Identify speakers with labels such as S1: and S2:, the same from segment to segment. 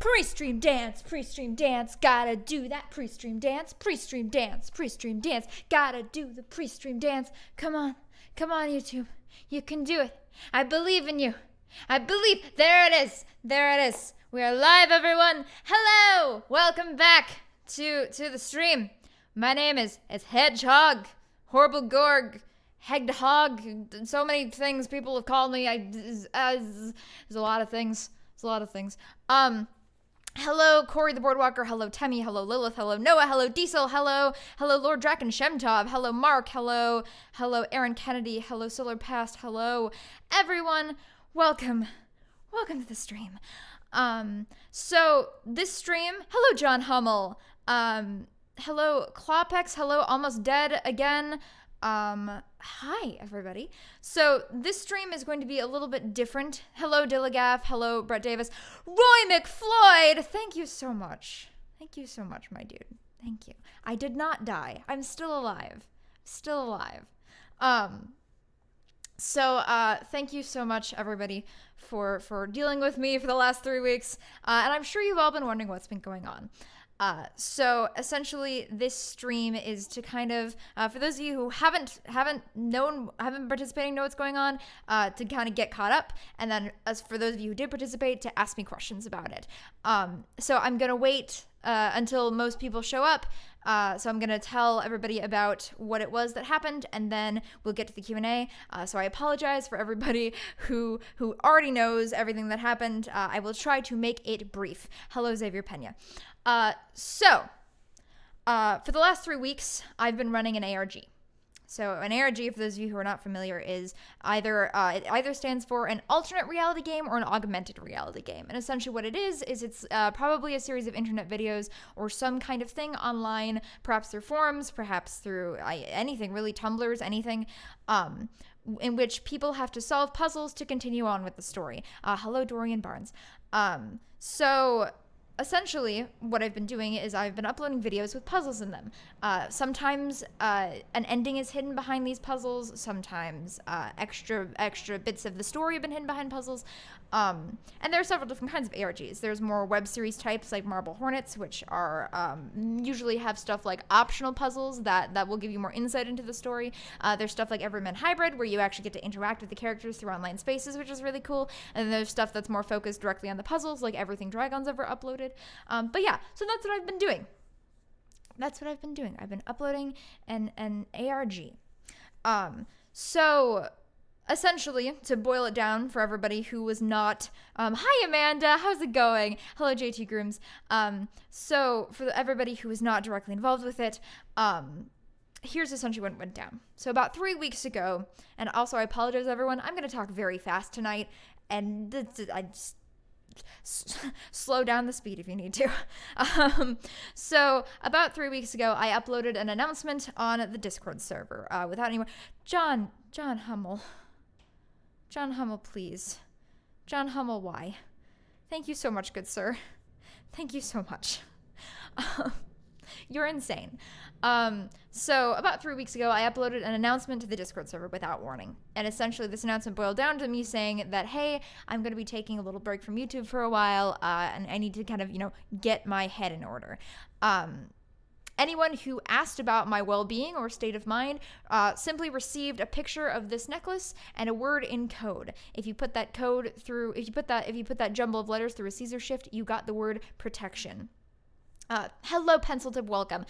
S1: Pre-stream dance, gotta do that pre-stream dance, gotta do the pre-stream dance. Come on, YouTube, you can do it. I believe in you. There it is. We are live, everyone. Hello, welcome back to the stream. My name is Hedgehog, Horrible Gorg, Hedgehog, so many things people have called me. There's a lot of things. Hello, Corey the Boardwalker. Hello, Temmie. Hello, Lilith. Hello, Noah. Hello, Diesel. Hello, Lord Draken Shemtov. Hello, Mark. Hello, Aaron Kennedy. Hello, Solar Past. Hello, everyone. Welcome to the stream. So this stream. Hello, John Hummel. Hello, Klopex. Hello, Almost Dead again. Hi, everybody. So this stream is going to be a little bit different. Hello, Dillagaff. Hello, Brett Davis. Roy McFloyd! Thank you so much, my dude. Thank you. I did not die. I'm still alive. So thank you so much, everybody, for dealing with me for the last 3 weeks. And I'm sure you've all been wondering what's been going on. So essentially this stream is to kind of, for those of you who haven't participating, know what's going on, to kind of get caught up. And then as for those of you who did participate, to ask me questions about it. So I'm going to wait, until most people show up. So I'm going to tell everybody about what it was that happened, and then we'll get to the Q&A. So I apologize for everybody who already knows everything that happened. I will try to make it brief. Hello, Xavier Pena. So for the last 3 weeks, I've been running an ARG. So an ARG, for those of you who are not familiar, is it either stands for an alternate reality game or an augmented reality game. And essentially what it is it's probably a series of internet videos or some kind of thing online, perhaps through forums, perhaps through anything, really, Tumblrs, anything, in which people have to solve puzzles to continue on with the story. Hello, Dorian Barnes. So essentially, what I've been doing is I've been uploading videos with puzzles in them. Sometimes an ending is hidden behind these puzzles. Sometimes extra bits of the story have been hidden behind puzzles. And there are several different kinds of ARGs. There's more web series types like Marble Hornets, which are usually have stuff like optional puzzles that will give you more insight into the story. There's stuff like Everyman Hybrid, where you actually get to interact with the characters through online spaces, which is really cool. And then there's stuff that's more focused directly on the puzzles, like Everything Dragon's ever uploaded. But yeah, so that's what I've been doing. I've been uploading an ARG. So essentially, to boil it down for everybody who was not, hi Amanda, how's it going? Hello JT Grooms. So for everybody who was not directly involved with it, here's essentially what went down. So about 3 weeks ago, and also I apologize everyone, I'm going to talk very fast tonight, and I just slow down the speed if you need to. So about 3 weeks ago, I uploaded an announcement on the Discord server without anyone. John Hummel, please. John Hummel, why? Thank you so much, good sir. Thank you so much. You're insane. So about 3 weeks ago, I uploaded an announcement to the Discord server without warning. And essentially this announcement boiled down to me saying that, hey, I'm going to be taking a little break from YouTube for a while, and I need to kind of, get my head in order. Anyone who asked about my well-being or state of mind simply received a picture of this necklace and a word in code. If you put that jumble of letters through a Caesar shift, you got the word protection. Hello, Pencil Tip, welcome.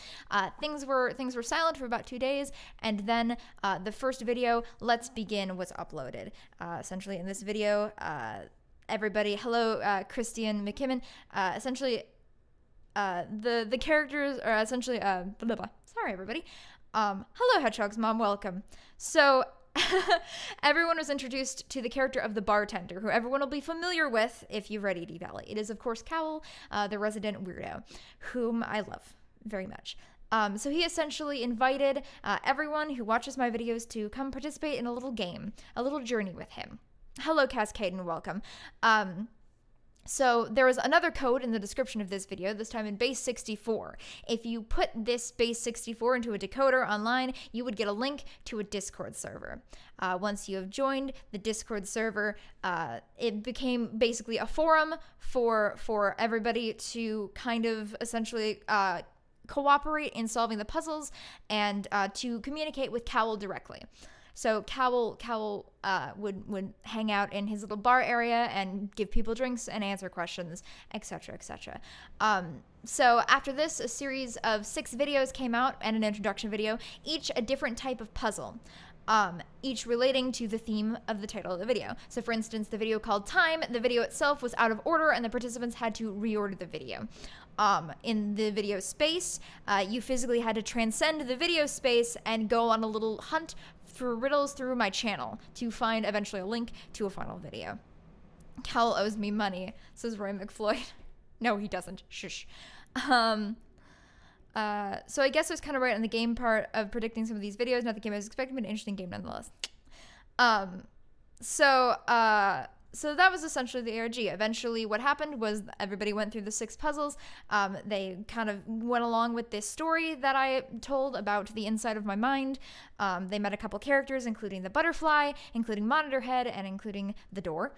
S1: Things were silent for about 2 days, and then the first video, Let's Begin, was uploaded. Essentially, in this video, everybody, hello, Christian McKimmon. Essentially, the characters are essentially blah, blah, blah. Sorry, everybody. Hello, Hedgehog's mom, welcome. So everyone was introduced to the character of the bartender, who everyone will be familiar with if you've read ED Valley. It is, of course, Cowl, the resident weirdo, whom I love very much. So he essentially invited everyone who watches my videos to come participate in a little game, a little journey with him. Hello, Cascade, and welcome. So there was another code in the description of this video, this time in base 64. If you put this base 64 into a decoder online, you would get a link to a Discord server. Once you have joined the Discord server, it became basically a forum for everybody to kind of essentially cooperate in solving the puzzles and to communicate with Cowl directly. So Cowl would hang out in his little bar area and give people drinks and answer questions, etc., etc. So after this, a series of 6 videos came out and an introduction video, each a different type of puzzle. Each relating to the theme of the title of the video. So for instance, the video called Time, the video itself was out of order and the participants had to reorder the video. In the video space, you physically had to transcend the video space and go on a little hunt for riddles through my channel to find eventually a link to a final video. Cal owes me money, says Roy McFloyd. No, he doesn't. Shush. So I guess it was kind of right on the game part of predicting some of these videos. Not the game I was expecting, but an interesting game nonetheless. So that was essentially the ARG. Eventually, what happened was everybody went through the 6 puzzles. They kind of went along with this story that I told about the inside of my mind. They met a couple characters, including the butterfly, including Monitor Head, and including the door.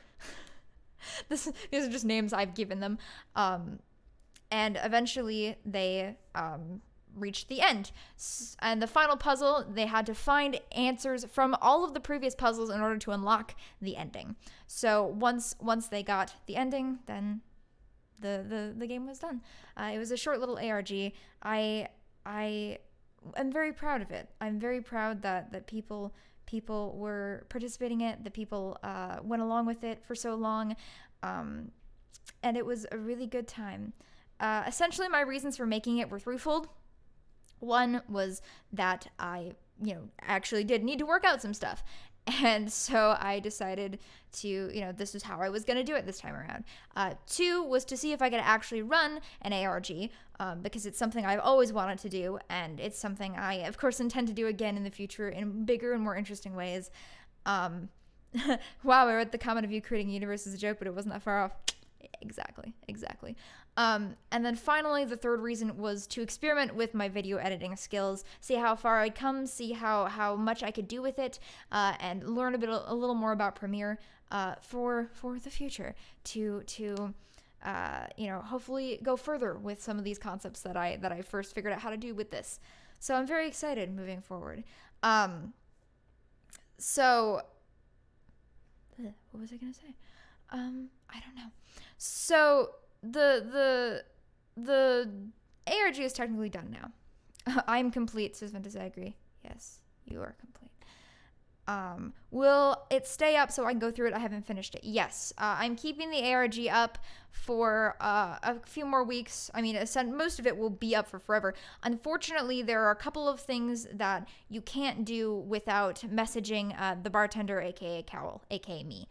S1: These are just names I've given them. And eventually, they reached the end. And the final puzzle, they had to find answers from all of the previous puzzles in order to unlock the ending. So once they got the ending, then the game was done. It was a short little ARG. I am very proud of it. I'm very proud that people were participating in it, that people went along with it for so long, and it was a really good time. Essentially, my reasons for making it were threefold. One was that I, actually did need to work out some stuff. And so I decided to, this is how I was going to do it this time around. 2 was to see if I could actually run an ARG, because it's something I've always wanted to do. And it's something I, of course, intend to do again in the future in bigger and more interesting ways. Wow, I read the comment of you creating a universe as a joke, but it wasn't that far off. Exactly. And then finally, the third reason was to experiment with my video editing skills, see how far I'd come, see how much I could do with it, and learn a little more about Premiere for the future to hopefully go further with some of these concepts that I first figured out how to do with this. So I'm very excited moving forward. So what was I gonna say? I don't know. So the ARG is technically done now. I'm complete, says Ventus. I agree. Yes, you are complete. Will it stay up so I can go through it? I haven't finished it. Yes, I'm keeping the ARG up for a few more weeks. I mean, most of it will be up for forever. Unfortunately, there are a couple of things that you can't do without messaging the bartender, aka Cowl, aka me.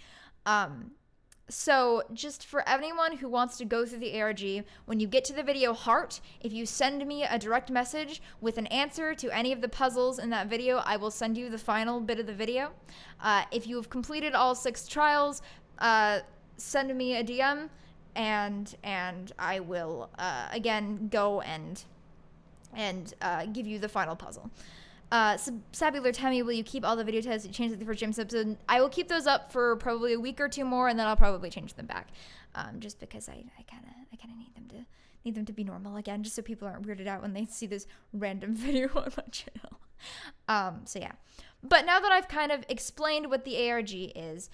S1: So just for anyone who wants to go through the ARG, when you get to the video heart, if you send me a direct message with an answer to any of the puzzles in that video, I will send you the final bit of the video. If you have completed all 6 trials, send me a DM, and I will again go and give you the final puzzle. Sabular Tammy, will you keep all the video tests you changed for Jim's episode? I will keep those up for probably a week or 2 more, and then I'll probably change them back, just because I kind of need them to be normal again, just so people aren't weirded out when they see this random video on my channel. So yeah, but now that I've kind of explained what the ARG is,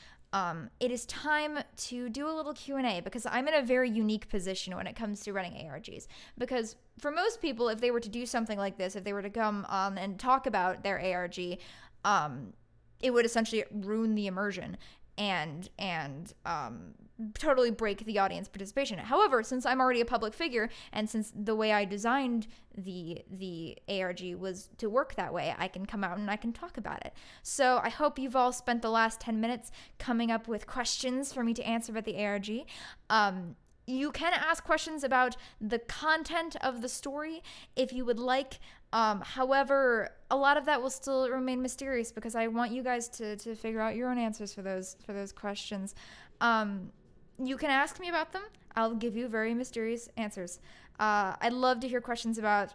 S1: it is time to do a little Q&A, because I'm in a very unique position when it comes to running ARGs. Because for most people, if they were to do something like this, if they were to come on and talk about their ARG, it would essentially ruin the immersion and totally break the audience participation. However, since I'm already a public figure, and since the way I designed the ARG was to work that way, I can come out and I can talk about it. So I hope you've all spent the last 10 minutes coming up with questions for me to answer about the ARG. You can ask questions about the content of the story if you would like. However, a lot of that will still remain mysterious, because I want you guys to figure out your own answers for those questions. you can ask me about them. I'll give you very mysterious answers. I'd love to hear questions about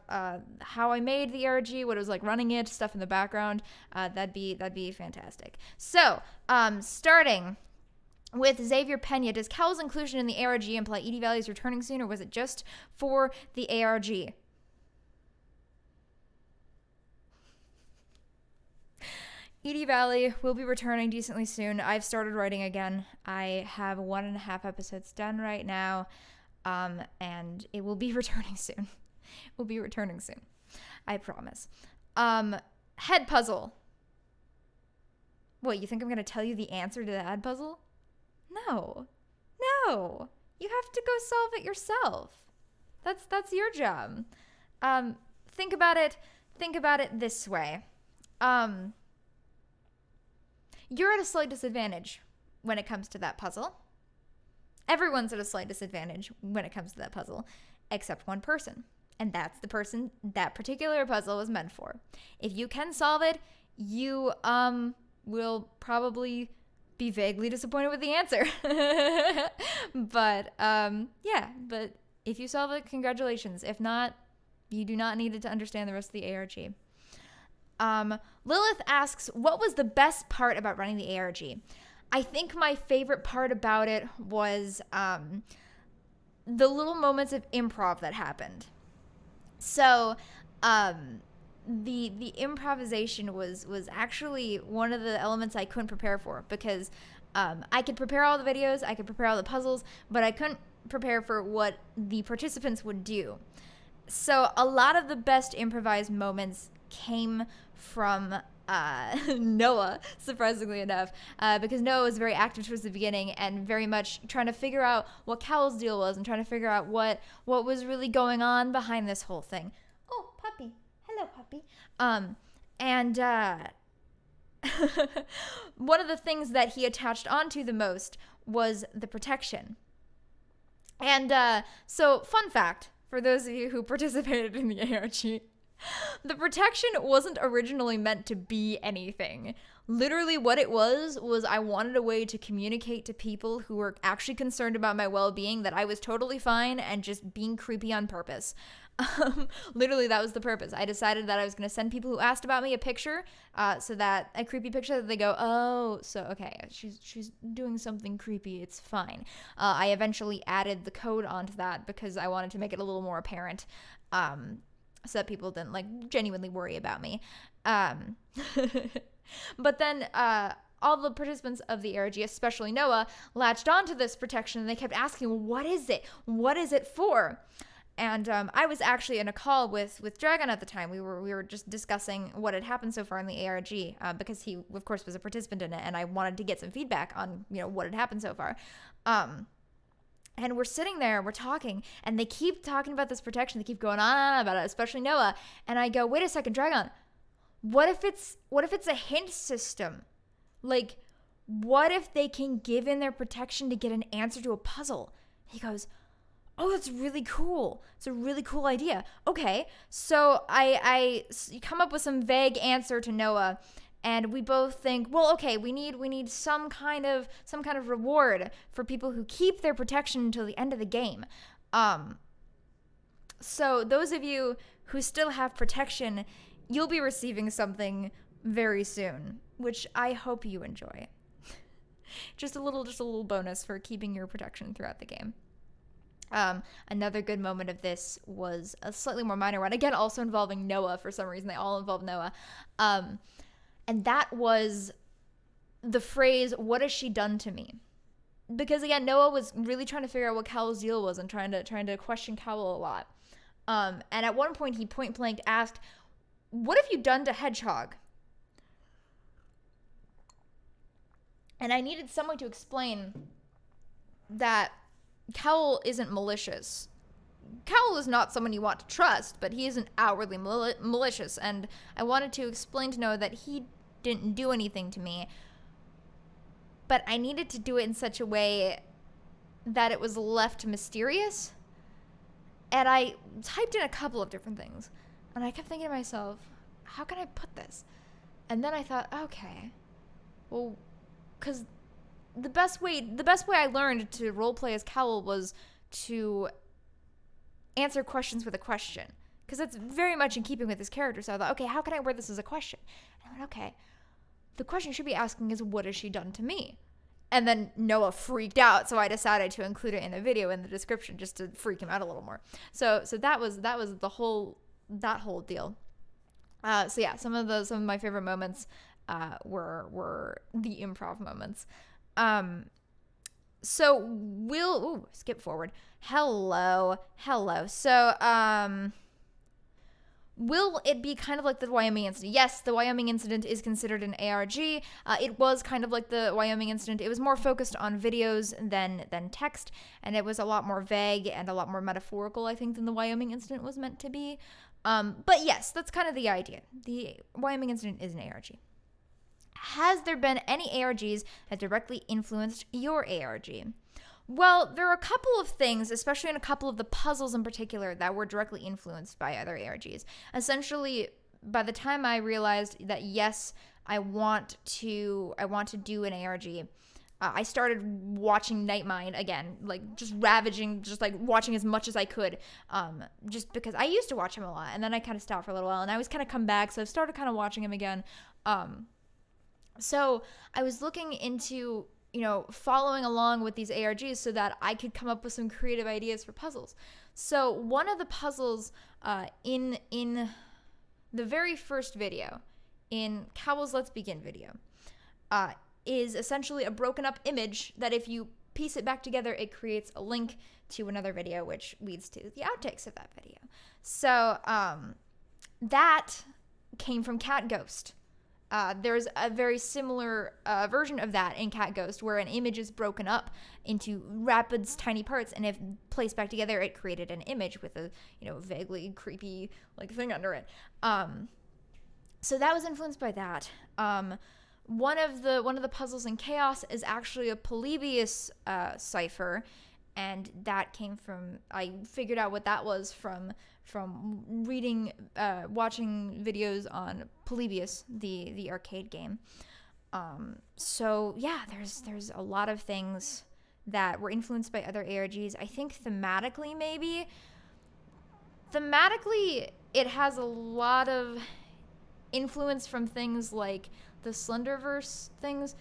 S1: how I made the ARG, what it was like running it, stuff in the background. That'd be fantastic. So, starting with Xavier Pena, does Cal's inclusion in the ARG imply Edie Valley is returning soon, or was it just for the ARG? Edie Valley will be returning decently soon. I've started writing again. I have 1.5 episodes done right now, and it will be returning soon. It will be returning soon. I promise. Head puzzle. What, you think I'm going to tell you the answer to the head puzzle? No. No. You have to go solve it yourself. That's your job. Think about it this way. You're at a slight disadvantage when it comes to that puzzle. Everyone's at a slight disadvantage when it comes to that puzzle, except one person. And that's the person that particular puzzle was meant for. If you can solve it, you will probably be vaguely disappointed with the answer. But if you solve it, congratulations. If not, you do not need it to understand the rest of the ARG. Lilith asks, what was the best part about running the ARG? I think my favorite part about it was the little moments of improv that happened. So the improvisation was actually one of the elements I couldn't prepare for, because I could prepare all the videos, I could prepare all the puzzles, but I couldn't prepare for what the participants would do. So a lot of the best improvised moments came from Noah, surprisingly enough, because Noah was very active towards the beginning and very much trying to figure out what Cal's deal was and trying to figure out what was really going on behind this whole thing. Oh, puppy. Hello, puppy. One of the things that he attached onto the most was the protection. And so, fun fact, for those of you who participated in the ARG, the protection wasn't originally meant to be anything. Literally what it was I wanted a way to communicate to people who were actually concerned about my well-being that I was totally fine and just being creepy on purpose. Literally, that was the purpose. I decided that I was going to send people who asked about me a picture, so that a creepy picture that they go, oh, so okay, she's doing something creepy. It's fine. I eventually added the code onto that because I wanted to make it a little more apparent, so that people didn't like genuinely worry about me. But then all the participants of the ARG, especially Noah, latched onto this protection, and they kept asking, well, what is it? What is it for? And I was actually in a call with Dragon at the time. We were just discussing what had happened so far in the ARG, because he, of course, was a participant in it, and I wanted to get some feedback on, what had happened so far. And we're sitting there, we're talking, and they keep talking about this protection. They keep going on and on about it, especially Noah. And I go, wait a second, Dragon, what if it's a hint system? Like, what if they can give in their protection to get an answer to a puzzle? He goes, oh, that's really cool. It's a really cool idea. Okay, so I come up with some vague answer to Noah, and we both think, well, okay, we need some kind of reward for people who keep their protection until the end of the game. So those of you who still have protection, you'll be receiving something very soon, which I hope you enjoy. just a little bonus for keeping your protection throughout the game. Another good moment of this was a slightly more minor one, again also involving Noah. For some reason they all involve Noah, and that was the phrase, what has she done to me? Because again, Noah was really trying to figure out what Cal's deal was and trying to question Cal a lot, and at one point he point blank asked, what have you done to Hedgehog? And I needed someone to explain that Cal isn't malicious. Cal is not someone you want to trust, but he isn't outwardly malicious, and I wanted to explain to Noah that he didn't do anything to me, but I needed to do it in such a way that it was left mysterious, and I typed in a couple of different things, and I kept thinking to myself, how can I put this? And then I thought, okay, well, because the best way I learned to roleplay as Cowell was to answer questions with a question, because that's very much in keeping with his character. So I thought, okay, how can I word this as a question? And I went, okay, the question you should be asking is, what has she done to me? And then Noah freaked out, so I decided to include it in a video in the description just to freak him out a little more. So that was that whole deal. So yeah, some of my favorite moments were the improv moments. So we'll skip forward. Hello. So will it be kind of like the Wyoming incident? Yes, the Wyoming incident is considered an ARG. It was kind of like the Wyoming incident. It was more focused on videos than text, and it was a lot more vague and a lot more metaphorical, I think, than the Wyoming incident was meant to be. But yes, that's kind of the idea. The Wyoming incident is an ARG. Has there been any ARGs that directly influenced your ARG? Well, there are a couple of things, especially in a couple of the puzzles in particular, that were directly influenced by other ARGs. Essentially, by the time I realized that yes, I want to do an ARG, I started watching Nightmind again, like just ravaging, just like watching as much as I could, just because I used to watch him a lot, and then I kind of stopped for a little while, and I was kind of come back, so I've started kind of watching him again. So I was looking into, following along with these ARGs so that I could come up with some creative ideas for puzzles. So one of the puzzles in the very first video, in Cowell's Let's Begin video, is essentially a broken up image that if you piece it back together, it creates a link to another video, which leads to the outtakes of that video. So that came from Cat Ghost. There's a very similar version of that in Cat Ghost, where an image is broken up into rapid, tiny parts, and if placed back together, it created an image with a vaguely creepy thing under it. So that was influenced by that. One of the puzzles in Chaos is actually a Polybius cipher, and that came from, I figured out what that was from watching videos on Polybius, the arcade game. So yeah, there's a lot of things that were influenced by other ARGs. I think thematically, it has a lot of influence from things like the Slenderverse things.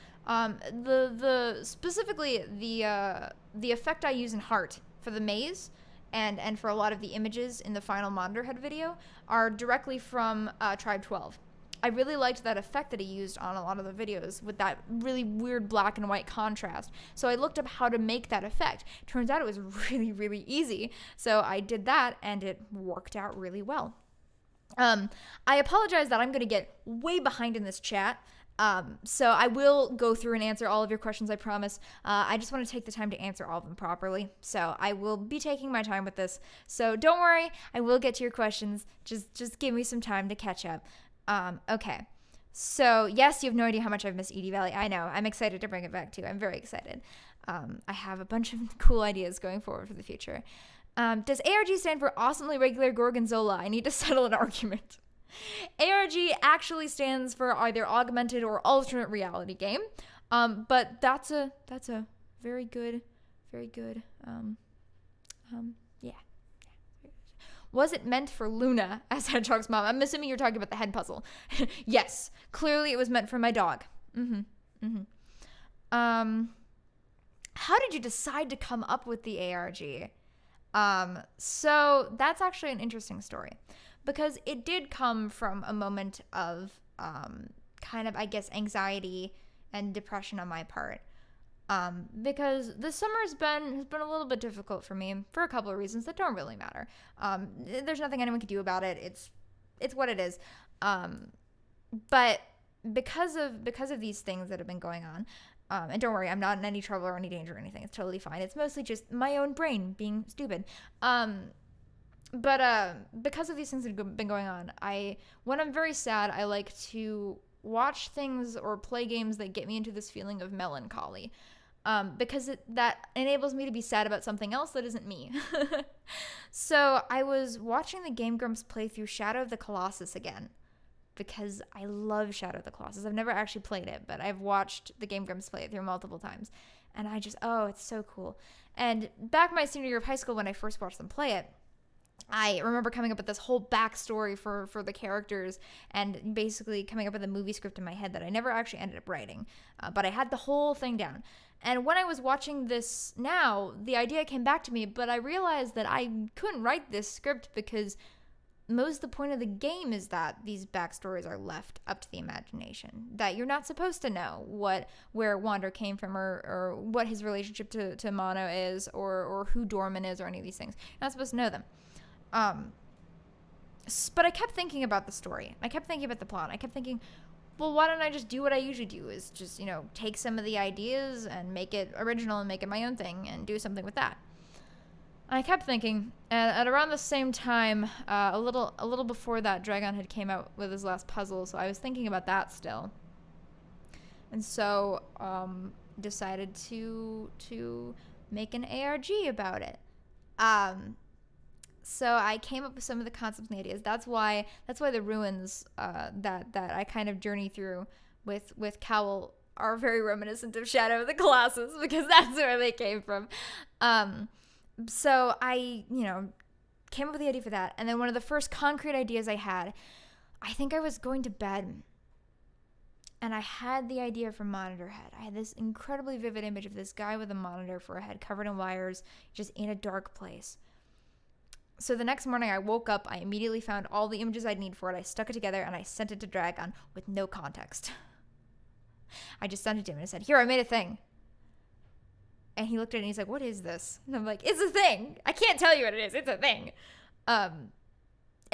S1: Specifically the effect I use in Heart for the maze and for a lot of the images in the final Monitor Head video are directly from Tribe 12. I really liked that effect that he used on a lot of the videos with that really weird black and white contrast. So I looked up how to make that effect. Turns out it was really, really easy. So I did that and it worked out really well. I apologize that I'm going to get way behind in this chat. So I will go through and answer all of your questions, I promise. I just want to take the time to answer all of them properly. So I will be taking my time with this. So don't worry, I will get to your questions. Just give me some time to catch up. Okay. So yes, you have no idea how much I've missed Edie Valley. I know. I'm excited to bring it back too. I'm very excited. I have a bunch of cool ideas going forward for the future. Does ARG stand for Awesomely Regular Gorgonzola? I need to settle an argument. ARG actually stands for either Augmented or Alternate Reality Game. But that's a very good, yeah. Was it meant for Luna as Hedgehog's mom? I'm assuming you're talking about the head puzzle. Yes, clearly it was meant for my dog. How did you decide to come up with the ARG? So that's actually an interesting story, because it did come from a moment of kind of, I guess, anxiety and depression on my part. Because the summer has been a little bit difficult for me for a couple of reasons that don't really matter. There's nothing anyone can do about it. It's what it is. But because of these things that have been going on, and don't worry, I'm not in any trouble or any danger or anything. It's totally fine. It's mostly just my own brain being stupid. But because of these things that have been going on, when I'm very sad, I like to watch things or play games that get me into this feeling of melancholy. Because that enables me to be sad about something else that isn't me. So I was watching the Game Grumps play through Shadow of the Colossus again. because I love Shadow of the Colossus. I've never actually played it, but I've watched the Game Grumps play it through multiple times. And I just, it's so cool. And back my senior year of high school when I first watched them play it, I remember coming up with this whole backstory for the characters and basically coming up with a movie script in my head that I never actually ended up writing. But I had the whole thing down. And when I was watching this now, the idea came back to me, but I realized that I couldn't write this script because most of the point of the game is that these backstories are left up to the imagination. That you're not supposed to know where Wander came from or what his relationship to Mono is or who Dorman is or any of these things. You're not supposed to know them. But I kept thinking about the story. I kept thinking about the plot. I kept thinking, well, why don't I just do what I usually do, is just, take some of the ideas and make it original and make it my own thing and do something with that. I kept thinking, and at around the same time, a little before that, Dragon had came out with his last puzzle, so I was thinking about that still. And so, decided to make an ARG about it. So I came up with some of the concepts and ideas. That's why the ruins that I kind of journey through with Cowl are very reminiscent of Shadow of the Colossus, because that's where they came from. So I, came up with the idea for that. And then one of the first concrete ideas I had, I think I was going to bed and I had the idea for monitor head. I had this incredibly vivid image of this guy with a monitor for a head covered in wires, just in a dark place. So the next morning I woke up, I immediately found all the images I'd need for it. I stuck it together and I sent it to Dragon with no context. I just sent it to him and I said, here, I made a thing. And he looked at it and he's like, what is this? And I'm like, it's a thing. I can't tell you what it is. It's a thing. And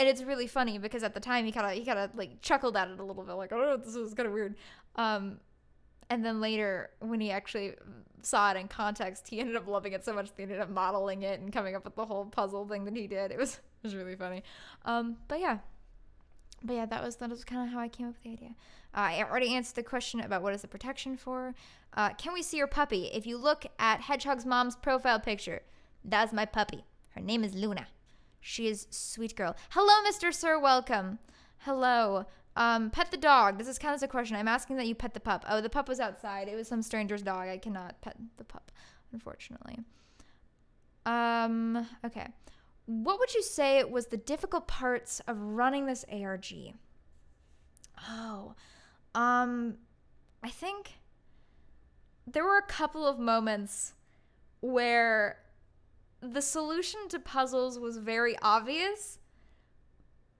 S1: it's really funny because at the time he kind of like chuckled at it a little bit, like, oh, this is kind of weird. And then later when he actually saw it in context, he ended up loving it so much that he ended up modeling it and coming up with the whole puzzle thing that he did. It was really funny. But yeah, that was kind of how I came up with the idea. I already answered the question about what is the protection for. Can we see your puppy? If you look at Hedgehog's mom's profile picture, that's my puppy. Her name is Luna. She is a sweet girl. Hello, Mr. Sir. Welcome. Hello. Pet the dog. This is kind of a question. I'm asking that you pet the pup. Oh, the pup was outside. It was some stranger's dog. I cannot pet the pup, unfortunately. Okay. What would you say was the difficult parts of running this ARG? I think there were a couple of moments where the solution to puzzles was very obvious,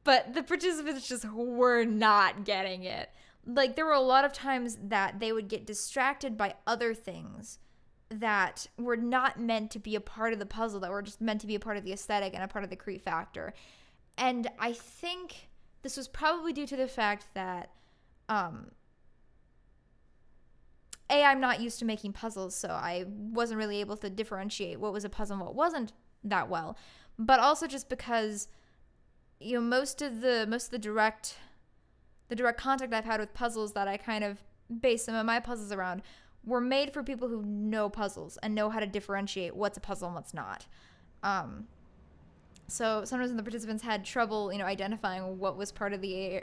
S1: but the participants just were not getting it. Like, there were a lot of times that they would get distracted by other things that were not meant to be a part of the puzzle, that were just meant to be a part of the aesthetic and a part of the creep factor. And I think this was probably due to the fact that, I'm not used to making puzzles, so I wasn't really able to differentiate what was a puzzle and what wasn't that well. But also just because, most of the direct contact I've had with puzzles that I kind of base some of my puzzles around were made for people who know puzzles and know how to differentiate what's a puzzle and what's not. So sometimes when the participants had trouble, identifying what was part of the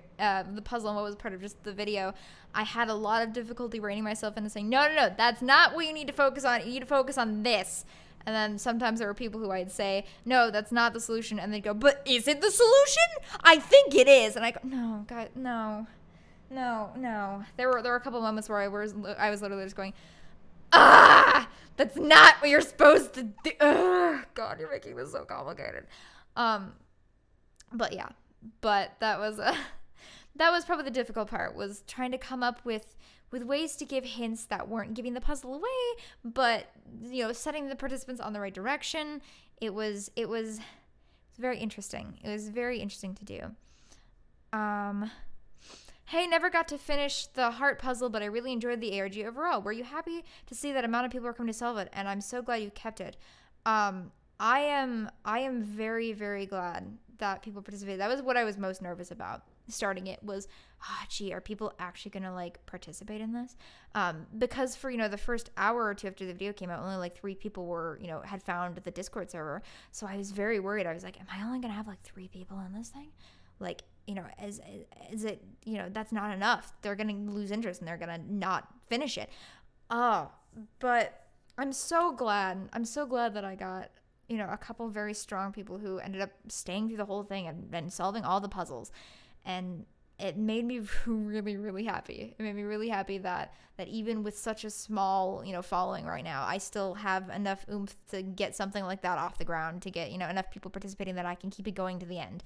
S1: puzzle and what was part of just the video, I had a lot of difficulty reining myself in and saying, no, that's not what you need to focus on. You need to focus on this. And then sometimes there were people who I'd say, no, that's not the solution. And they'd go, but is it the solution? I think it is. And I go, no, God, no. There were a couple of moments where I was literally just going, that's not what you're supposed to do. God, you're making this so complicated. But that was probably the difficult part, was trying to come up with ways to give hints that weren't giving the puzzle away, but setting the participants on the right direction. It was very interesting. It was very interesting to do. Hey, never got to finish the heart puzzle, but I really enjoyed the ARG overall. Were you happy to see that amount of people are coming to solve it? And I'm so glad you kept it. I am very, very glad that people participated. That was what I was most nervous about starting it, was, are people actually going to participate in this? Because for, the first hour or two after the video came out, only 3 people were, had found the Discord server. So I was very worried. I was like, am I only going to have 3 people in this thing? is it, that's not enough. They're going to lose interest and they're going to not finish it. Oh, but I'm so glad that I got, a couple very strong people who ended up staying through the whole thing and solving all the puzzles. And it made me really, really happy. It made me really happy that even with such a small, following right now, I still have enough oomph to get something like that off the ground, to get, enough people participating that I can keep it going to the end.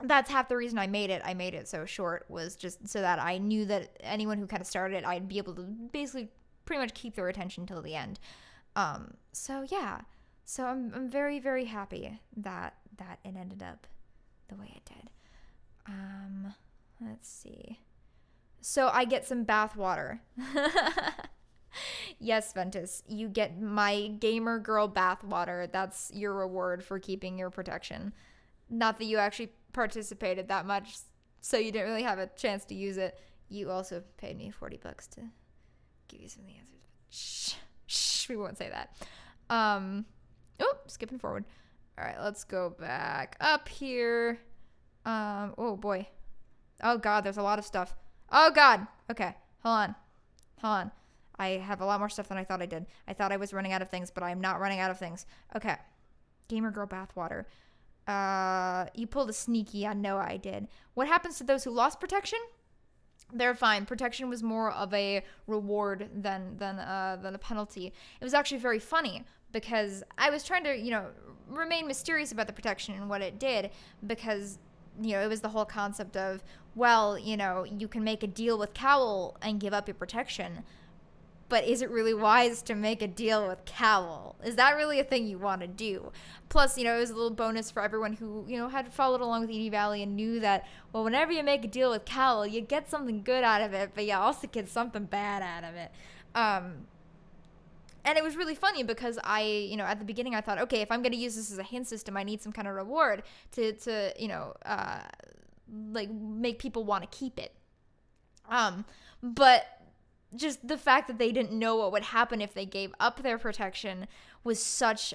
S1: That's half the reason I made it. I made it so short, was just so that I knew that anyone who kind of started it, I'd be able to basically pretty much keep their attention till the end. So yeah. So I'm very, very happy that it ended up the way it did. Let's see. So I get some bath water. Yes, Ventus, you get my gamer girl bath water. That's your reward for keeping your protection. Not that you actually participated that much, so you didn't really have a chance to use it. You also paid me $40 to give you some of the answers. Shh, we won't say that. Skipping forward. All right, let's go back up here. Oh boy. Oh god, there's a lot of stuff. Oh god. Okay, hold on. I have a lot more stuff than I thought I did. I thought I was running out of things, but I'm not running out of things. Okay. Gamer girl bathwater. You pulled a sneaky. I know I did. What happens to those who lost protection? They're fine. Protection was more of a reward than a penalty. It was actually very funny because I was trying to, remain mysterious about the protection and what it did, because it was the whole concept of, well, you can make a deal with Cowl and give up your protection. But is it really wise to make a deal with Cowl? Is that really a thing you want to do? Plus, it was a little bonus for everyone who, had followed along with Edie Valley and knew that, well, whenever you make a deal with Cowl, you get something good out of it, but you also get something bad out of it. And it was really funny because I, at the beginning I thought, okay, if I'm going to use this as a hint system, I need some kind of reward to make people want to keep it. But just the fact that they didn't know what would happen if they gave up their protection was such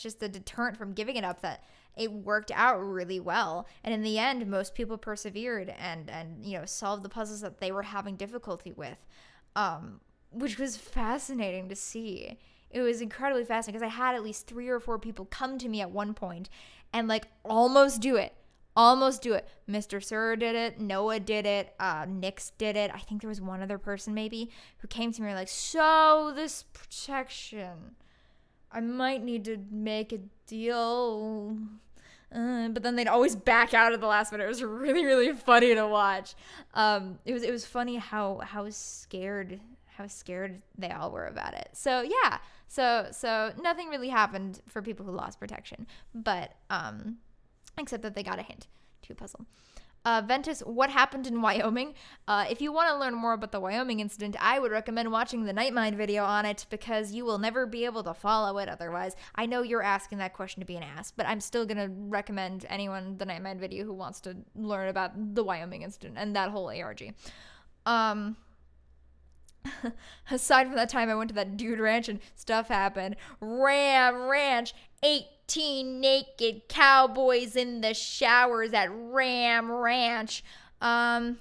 S1: just a deterrent from giving it up, that it worked out really well. And in the end, most people persevered and solved the puzzles that they were having difficulty with, which was fascinating to see. It was incredibly fascinating because I had at least 3 or 4 people come to me at one point and almost do it. Mr. Sir did it. Noah did it. Nix did it. I think there was one other person maybe who came to me so this protection, I might need to make a deal. But then they'd always back out at the last minute. It was really, really funny to watch. It was funny how scared they all were about it. So yeah. So nothing really happened for people who lost protection, but except that they got a hint to a puzzle. Ventus, what happened in Wyoming? If you want to learn more about the Wyoming incident, I would recommend watching the Nightmind video on it, because you will never be able to follow it otherwise. I know you're asking that question to be an ass, but I'm still going to recommend anyone the Nightmind video who wants to learn about the Wyoming incident and that whole ARG. Aside from that time I went to that dude ranch and stuff happened. Ram Ranch, 18 naked cowboys in the showers at Ram Ranch. Okay.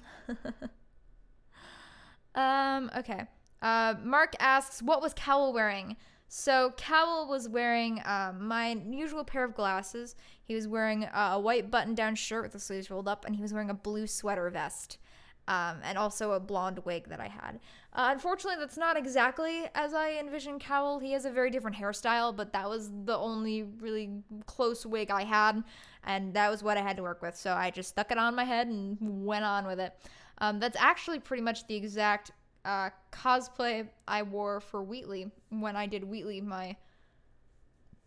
S1: Mark asks, what was Cowl wearing? So Cowl was wearing my usual pair of glasses. He was wearing a white button-down shirt with the sleeves rolled up, and he was wearing a blue sweater vest. And also a blonde wig that I had. Unfortunately, that's not exactly as I envisioned Cowl. He has a very different hairstyle, but that was the only really close wig I had, and that was what I had to work with. So I just stuck it on my head and went on with it. That's actually pretty much the exact cosplay I wore for Wheatley when I did Wheatley my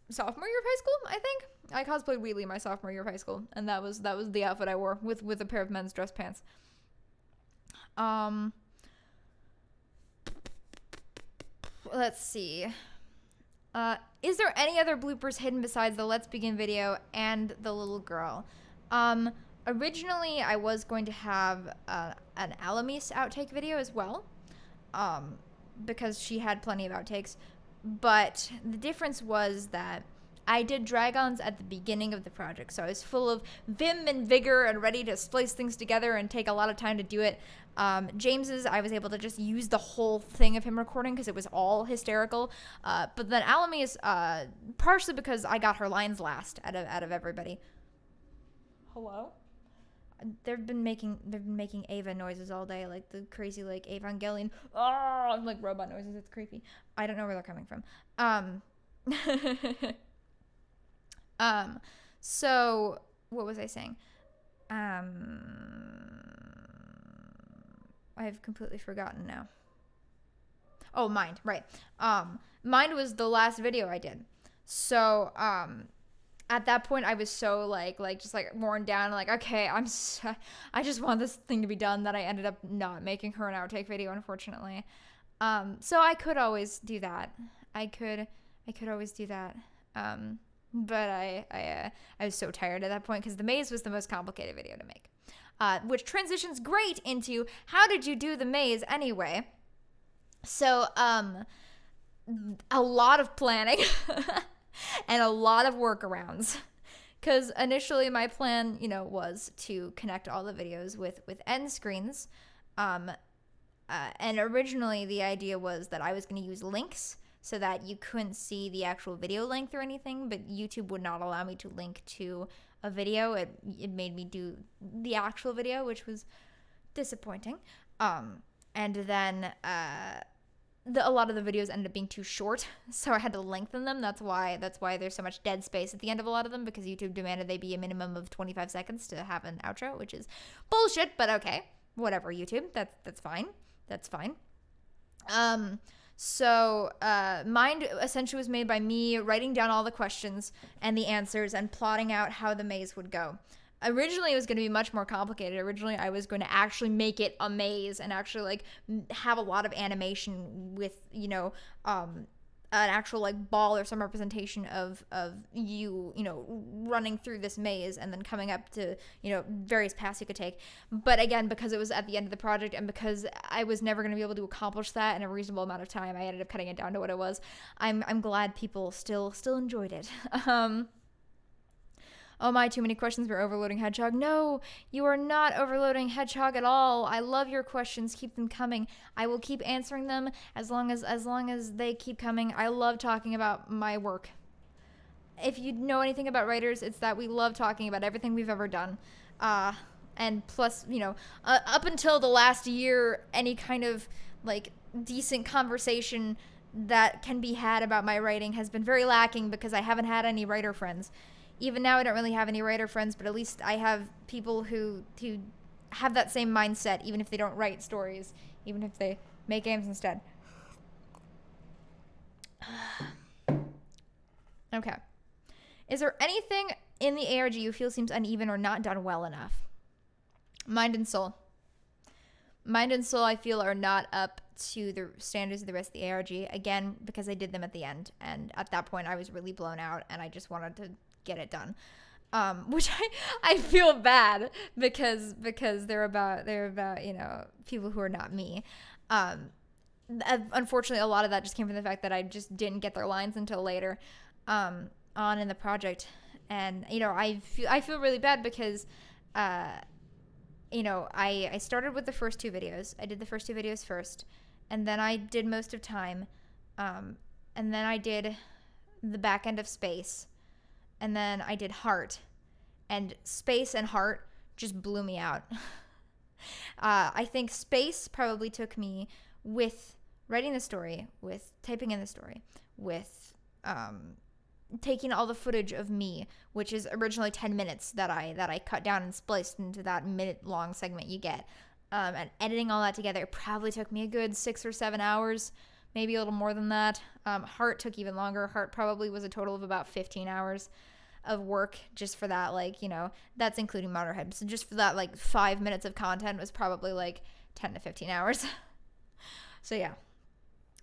S1: sophomore year of high school, I think. I cosplayed Wheatley my sophomore year of high school, and that was the outfit I wore with a pair of men's dress pants. Let's see. Is there any other bloopers hidden besides the Let's Begin video and the little girl? Originally, I was going to have an Alamis outtake video as well, because she had plenty of outtakes. But the difference was that I did dragons at the beginning of the project, so I was full of vim and vigor and ready to splice things together and take a lot of time to do it. James's, I was able to just use the whole thing of him recording because it was all hysterical. But then Alamy's, partially because I got her lines last out of everybody. Hello? They've been making Ava noises all day, like the crazy like Evangelion, like robot noises. It's creepy. I don't know where they're coming from. So what was I saying? I've completely forgotten now. Oh, Mind, right. Mind was the last video I did. So, at that point I was so like just like worn down, like, okay, I just want this thing to be done, that I ended up not making her an outtake video, unfortunately. So I could always do that. I could always do that. But I was so tired at that point because the maze was the most complicated video to make. Which transitions great into how did you do the maze anyway? So, a lot of planning and a lot of workarounds. Because initially my plan, was to connect all the videos with end screens. And originally the idea was that I was going to use links so that you couldn't see the actual video length or anything, but YouTube would not allow me to link to a video. It made me do the actual video, which was disappointing. And then a lot of the videos ended up being too short, so I had to lengthen them. That's why there's so much dead space at the end of a lot of them, because YouTube demanded they be a minimum of 25 seconds to have an outro, which is bullshit, but okay. Whatever, YouTube. That's fine. That's fine. So, Mind essentially was made by me writing down all the questions and the answers and plotting out how the maze would go. Originally, it was going to be much more complicated. Originally, I was going to actually make it a maze and actually, like, have a lot of animation with, an actual, like, ball or some representation of you, running through this maze and then coming up to, various paths you could take. But again, because it was at the end of the project and because I was never going to be able to accomplish that in a reasonable amount of time, I ended up cutting it down to what it was. I'm glad people still enjoyed it. Oh my, too many questions. We're overloading Hedgehog. No, you are not overloading Hedgehog at all. I love your questions. Keep them coming. I will keep answering them as long as they keep coming. I love talking about my work. If you know anything about writers, it's that we love talking about everything we've ever done. And plus, up until the last year, any kind of like decent conversation that can be had about my writing has been very lacking because I haven't had any writer friends. Even now, I don't really have any writer friends, but at least I have people who have that same mindset, even if they don't write stories, even if they make games instead. Okay. Is there anything in the ARG you feel seems uneven or not done well enough? Mind and Soul. Mind and Soul, I feel, are not up to the standards of the rest of the ARG, again, because I did them at the end, and at that point, I was really blown out, and I just wanted to get it done, which I feel bad because they're about people who are not me. Unfortunately, a lot of that just came from the fact that I just didn't get their lines until later on in the project, and I feel really bad because I started with the first two videos. I did the first two videos first, and then I did most of Time, and then I did the back end of Space. And then I did Heart, and Space and Heart just blew me out. I think Space probably took me, with writing the story, with typing in the story, with taking all the footage of me, which is originally 10 minutes that I cut down and spliced into that minute-long segment you get, and editing all that together. It probably took me a good 6 or 7 hours, maybe a little more than that. Heart took even longer. Heart probably was a total of about 15 hours of work just for that, that's including Motorhead. So just for that, 5 minutes of content was probably 10 to 15 hours. So yeah.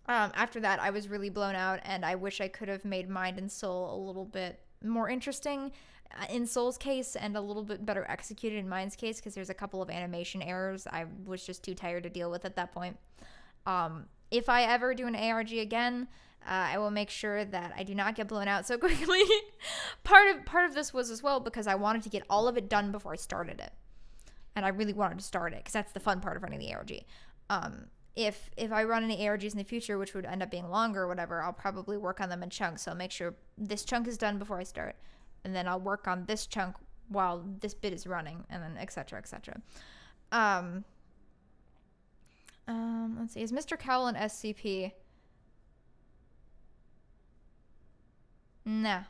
S1: After that, I was really blown out, and I wish I could have made Mind and Soul a little bit more interesting in Soul's case and a little bit better executed in Mind's case, because there's a couple of animation errors I was just too tired to deal with at that point. If I ever do an ARG again, I will make sure that I do not get blown out so quickly. Part of this was as well because I wanted to get all of it done before I started it. And I really wanted to start it because that's the fun part of running the ARG. If I run any ARGs in the future, which would end up being longer or whatever, I'll probably work on them in chunks. So I'll make sure this chunk is done before I start. And then I'll work on this chunk while this bit is running, and then et cetera, et cetera. Let's see. Is Mr. Cowell an SCP? Nah.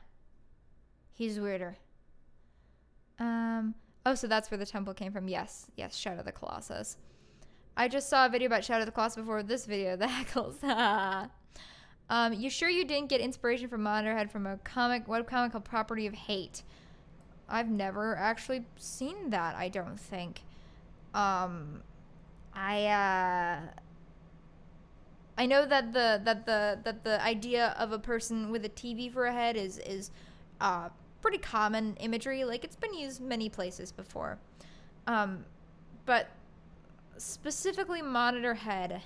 S1: He's weirder. Oh, so that's where the temple came from. Yes, Shadow of the Colossus. I just saw a video about Shadow of the Colossus before this video. The heckles. You sure you didn't get inspiration from Monitorhead from a webcomic called Property of Hate? I've never actually seen that, I don't think. I know that the idea of a person with a TV for a head is pretty common imagery. Like, it's been used many places before. But specifically Monitor Head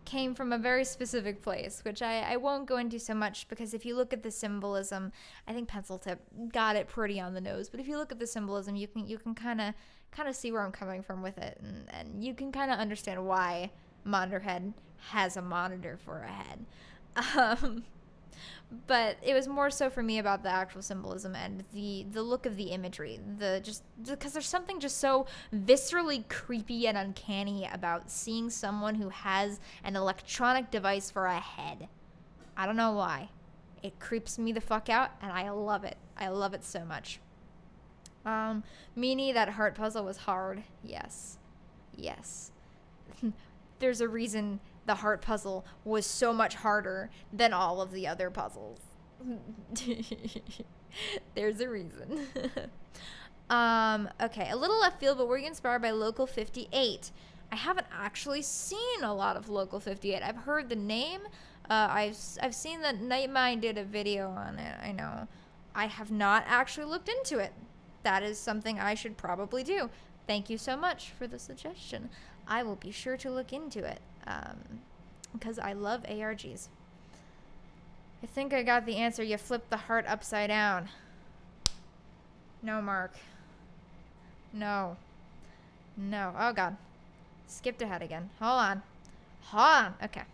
S1: came from a very specific place, which I won't go into so much, because if you look at the symbolism, I think Pencil Tip got it pretty on the nose. But if you look at the symbolism, you can kind of see where I'm coming from with it, and you can kind of understand why Monitor Head has a monitor for a head. But it was more so for me about the actual symbolism and the look of the imagery. Because there's something just so viscerally creepy and uncanny about seeing someone who has an electronic device for a head. I don't know why. It creeps me the fuck out, and I love it. I love it so much. Meanie, that heart puzzle was hard. Yes. There's a reason the heart puzzle was so much harder than all of the other puzzles. There's a reason. Okay, a little left field, but were you inspired by Local 58? I haven't actually seen a lot of Local 58. I've heard the name. I've seen that Nightmind did a video on it. I know. I have not actually looked into it. That is something I should probably do. Thank you so much for the suggestion. I will be sure to look into it. Because I love ARGs. I think I got the answer. You flipped the heart upside down. No, Mark. No. Oh, God. Skipped ahead again. Hold on. Okay.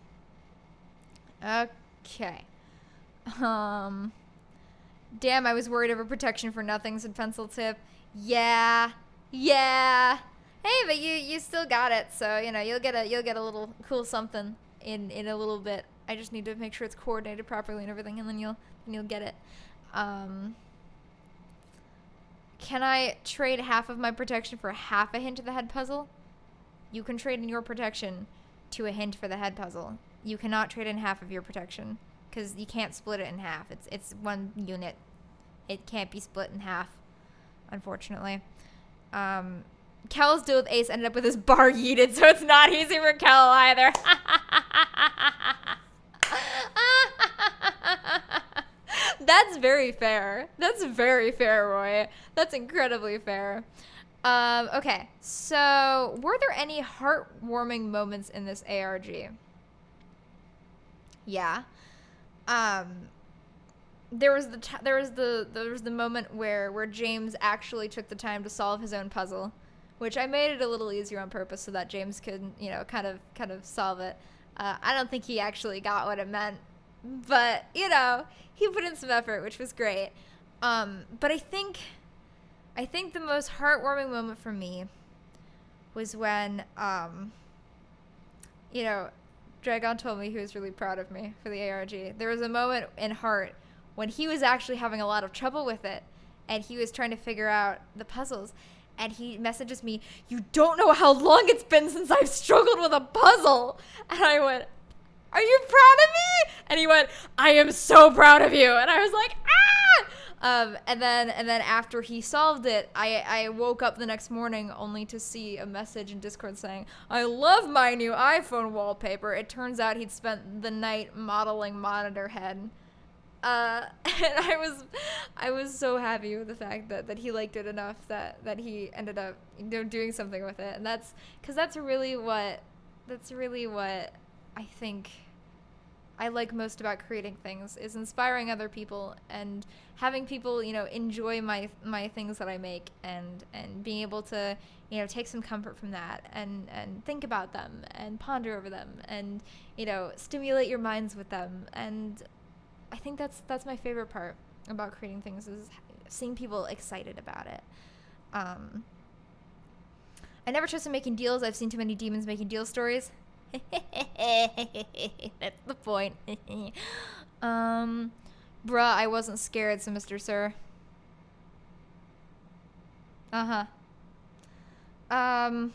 S1: Damn, I was worried over protection for nothing, said Pencil Tip. Yeah. Hey, but you still got it, so you'll get a little cool something in a little bit. I just need to make sure it's coordinated properly and everything, and then you'll get it. Can I trade half of my protection for half a hint of the head puzzle? You can trade in your protection to a hint for the head puzzle. You cannot trade in half of your protection, because you can't split it in half. It's one unit. It can't be split in half, unfortunately. Kel's deal with Ace ended up with his bar yeeted, so it's not easy for Kel either. That's very fair. That's very fair, Roy. That's incredibly fair. Okay, so were there any heartwarming moments in this ARG? Yeah. There was the moment where James actually took the time to solve his own puzzle, which I made it a little easier on purpose so that James could, kind of solve it. I don't think he actually got what it meant, but he put in some effort, which was great. But I think the most heartwarming moment for me was when Dragon told me he was really proud of me for the ARG. There was a moment in Heart when he was actually having a lot of trouble with it, and he was trying to figure out the puzzles, and he messages me, "You don't know how long it's been since I've struggled with a puzzle." And I went, "Are you proud of me?" And he went, "I am so proud of you." And I was like, "Ah!" And then after he solved it, I woke up the next morning only to see a message in Discord saying, "I love my new iPhone wallpaper." It turns out he'd spent the night modeling Monitor Head. And I was so happy with the fact that he liked it enough that he ended up doing something with it. And that's really what I think I like most about creating things is inspiring other people and having people, enjoy my things that I make, and being able to, take some comfort from that, and think about them and ponder over them, and, stimulate your minds with them. And I think that's my favorite part about creating things, is seeing people excited about it. I never trusted making deals. I've seen too many demons making deal stories. That's the point. Bruh, I wasn't scared, so Mr. Sir. Uh-huh. The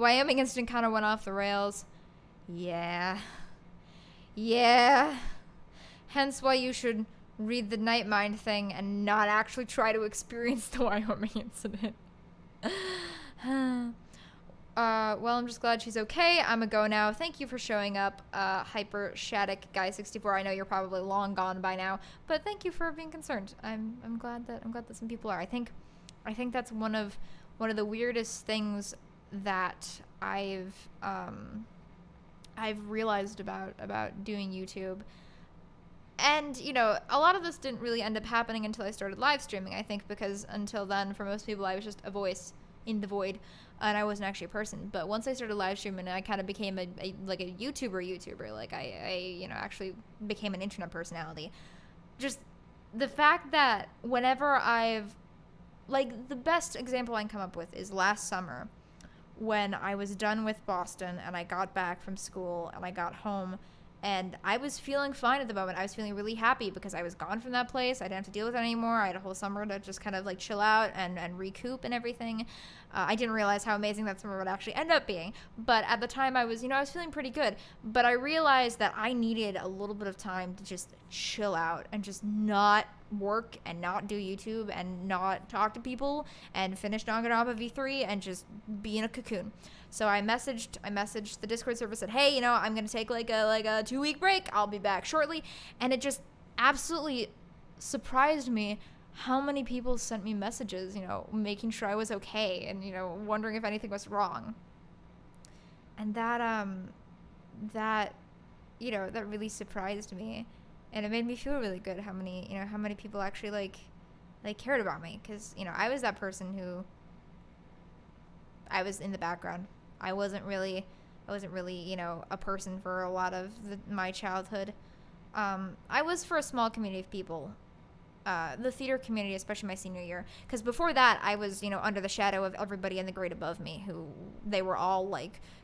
S1: Wyoming incident kind of went off the rails. Yeah. Yeah. Hence why you should read the Night Mind thing and not actually try to experience the Wyoming incident. Well, I'm just glad she's okay. I'm a go now. Thank you for showing up, Hyper Shattuck Guy 64. I know you're probably long gone by now, but thank you for being concerned. I'm glad that some people are. I think that's one of the weirdest things that I've realized about doing YouTube. And, a lot of this didn't really end up happening until I started live streaming, I think, because until then, for most people, I was just a voice in the void, and I wasn't actually a person. But once I started live streaming, I kind of became a YouTuber. Like, I actually became an internet personality. Just the fact that whenever the best example I can come up with is last summer, when I was done with Boston, and I got back from school, and I got home, and I was feeling fine at the moment. I was feeling really happy because I was gone from that place. I didn't have to deal with it anymore. I had a whole summer to just kind of chill out and recoup and everything. I didn't realize how amazing that summer would actually end up being. But at the time I was feeling pretty good. But I realized that I needed a little bit of time to just chill out and just not work and not do YouTube and not talk to people and finish Danganronpa V3 and just be in a cocoon. So I messaged the Discord server, said, hey, I'm going to take like a 2-week break. I'll be back shortly. And it just absolutely surprised me how many people sent me messages, making sure I was okay and, wondering if anything was wrong. And that really surprised me. And it made me feel really good how many people actually cared about me. 'Cause, I was that person who I was in the background. I wasn't really, a person for a lot of my childhood. I was for a small community of people, the theater community, especially my senior year. Because before that, I was, under the shadow of everybody in the grade above me, who they were all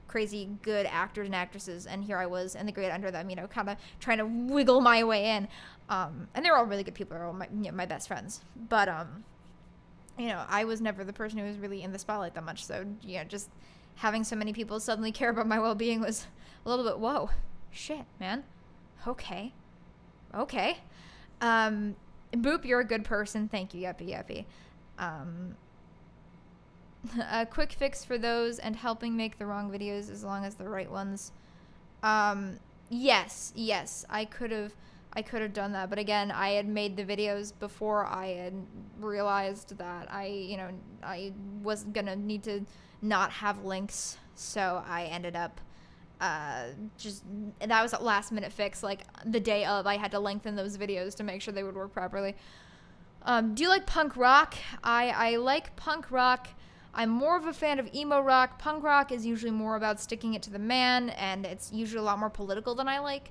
S1: crazy good actors and actresses, and here I was in the grade under them, kind of trying to wiggle my way in. And they were all really good people. They're all my best friends. But I was never the person who was really in the spotlight that much. So, just having so many people suddenly care about my well-being was a little bit, whoa, shit, man. Okay. Boop, you're a good person. Thank you, Yuppie. A quick fix for those and helping make the wrong videos as long as the right ones. Yes, I could have done that, but again, I had made the videos before I had realized that I was gonna need to not have links, so I ended up that was a last minute fix. The day of, I had to lengthen those videos to make sure they would work properly. Do you like punk rock? I like punk rock. I'm more of a fan of emo rock. Punk rock is usually more about sticking it to the man, and it's usually a lot more political than I like.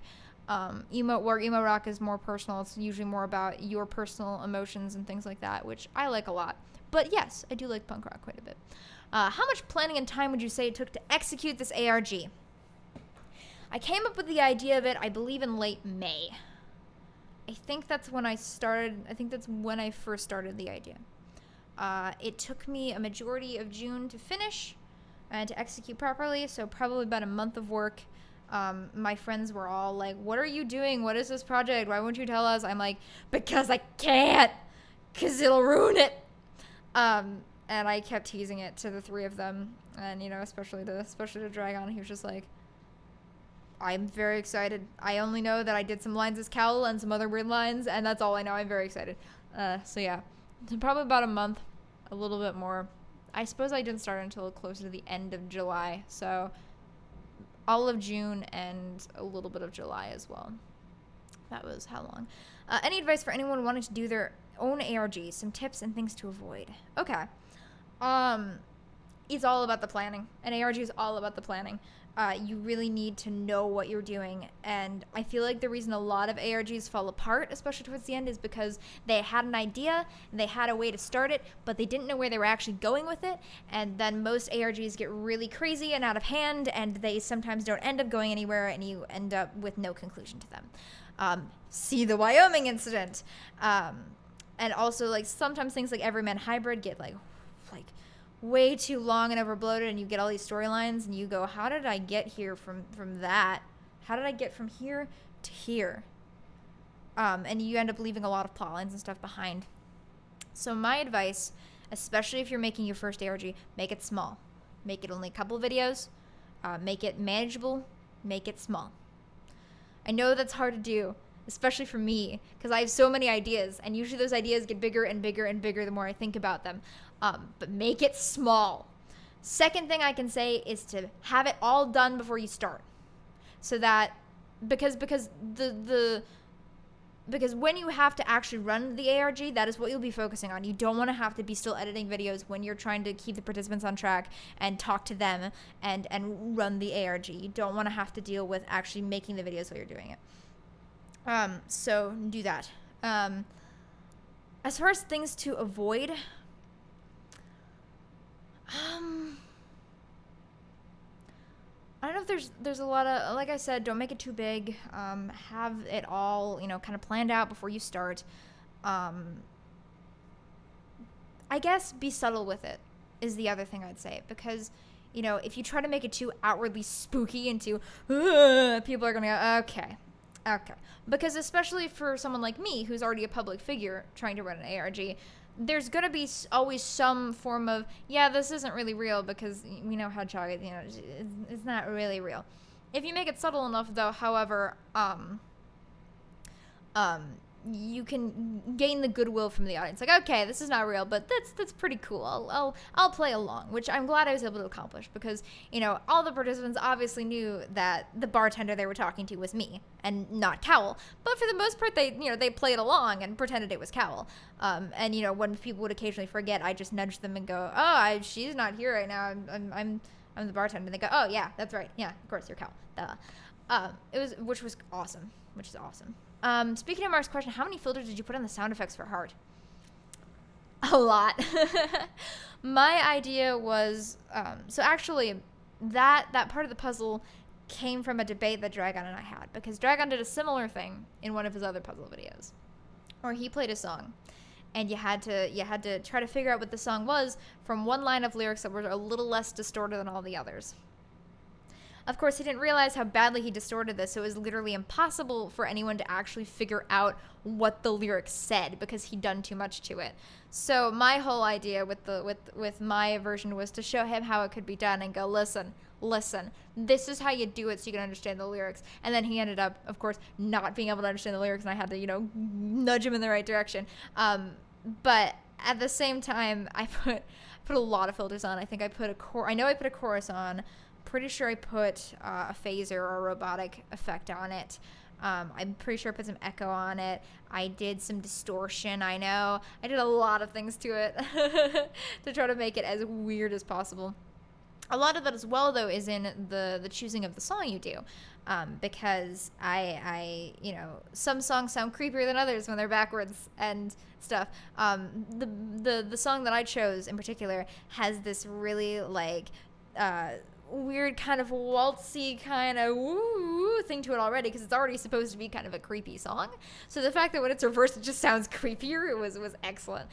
S1: Emo rock is more personal. It's usually more about your personal emotions and things like that, which I like a lot. But yes, I do like punk rock quite a bit. How much planning and time would you say it took to execute this ARG? I came up with the idea of it, I believe, in late May. I think that's when I first started the idea. It took me a majority of June to finish and to execute properly, so probably about a month of work. My friends were all like, what are you doing? What is this project? Why won't you tell us? I'm like, because I can't, because it'll ruin it. And I kept teasing it to the three of them, and especially to Dragon. He was just like, I'm very excited. I only know that I did some lines as Cowl and some other weird lines, and that's all I know. I'm very excited. So yeah, probably about a month, a little bit more. I suppose I didn't start until closer to the end of July, so all of June and a little bit of July as well. That was how long? Any advice for anyone wanting to do their own ARG? Some tips and things to avoid. Okay. It's all about the planning. An ARG is all about the planning. You really need to know what you're doing. And I feel like the reason a lot of ARGs fall apart, especially towards the end, is because they had an idea, they had a way to start it, but they didn't know where they were actually going with it. And then most ARGs get really crazy and out of hand, and they sometimes don't end up going anywhere, and you end up with no conclusion to them. See the Wyoming incident. And also, like, sometimes things like Everyman Hybrid get like way too long and overbloated, and you get all these storylines, and you go, how did I get here from that? How did I get from here to here? And you end up leaving a lot of plot lines and stuff behind. So my advice, especially if you're making your first ARG, make it small. Make it only a couple videos. Make it manageable. Make it small. I know that's hard to do, especially for me, because I have so many ideas, and usually those ideas get bigger and bigger and bigger the more I think about them. But make it small. Second thing I can say is to have it all done before you start, so that because when you have to actually run the ARG, that is what you'll be focusing on. You don't want to have to be still editing videos when you're trying to keep the participants on track and talk to them and run the ARG. You don't want to have to deal with actually making the videos while you're doing it. So do that. As far as things to avoid, I don't know if there's a lot of, like I said, don't make it too big. Have it all, kind of planned out before you start. I guess be subtle with it is the other thing I'd say, because, if you try to make it too outwardly spooky and too, people are going to go, okay. Because especially for someone like me, who's already a public figure trying to run an ARG, there's going to be always some form of, this isn't really real, because we know Hedgehog, it's not really real. If you make it subtle enough, though, however, you can gain the goodwill from the audience. Like, okay, this is not real, but that's pretty cool. I'll play along, which I'm glad I was able to accomplish, because, all the participants obviously knew that the bartender they were talking to was me and not Cowell. But for the most part, they played along and pretended it was Cowell. And when people would occasionally forget, I just nudged them and go, she's not here right now. I'm the bartender. And they go, oh yeah, that's right. Yeah, of course you're Cowell. Which is awesome. Speaking of Mark's question, how many filters did you put on the sound effects for Heart? A lot. My idea was, so actually that part of the puzzle came from a debate that Dragon and I had, because Dragon did a similar thing in one of his other puzzle videos, where he played a song, and you had to try to figure out what the song was from one line of lyrics that were a little less distorted than all the others. Of course, he didn't realize how badly he distorted this, so it was literally impossible for anyone to actually figure out what the lyrics said, because he'd done too much to it. So my whole idea with my version was to show him how it could be done and go, listen, this is how you do it so you can understand the lyrics. And then he ended up, of course, not being able to understand the lyrics, and I had to, nudge him in the right direction. But at the same time, I put a lot of filters on. I think I put a chorus on. Pretty sure I put a phaser or a robotic effect on it. I'm pretty sure I put some echo on it. I did some distortion, I know. I did a lot of things to it to try to make it as weird as possible. A lot of that as well, though, is in the choosing of the song you do. Because I some songs sound creepier than others when they're backwards and stuff. The song that I chose in particular has this really, weird kind of waltzy kind of woo thing to it already, because it's already supposed to be kind of a creepy song. So the fact that when it's reversed it just sounds creepier, it was excellent.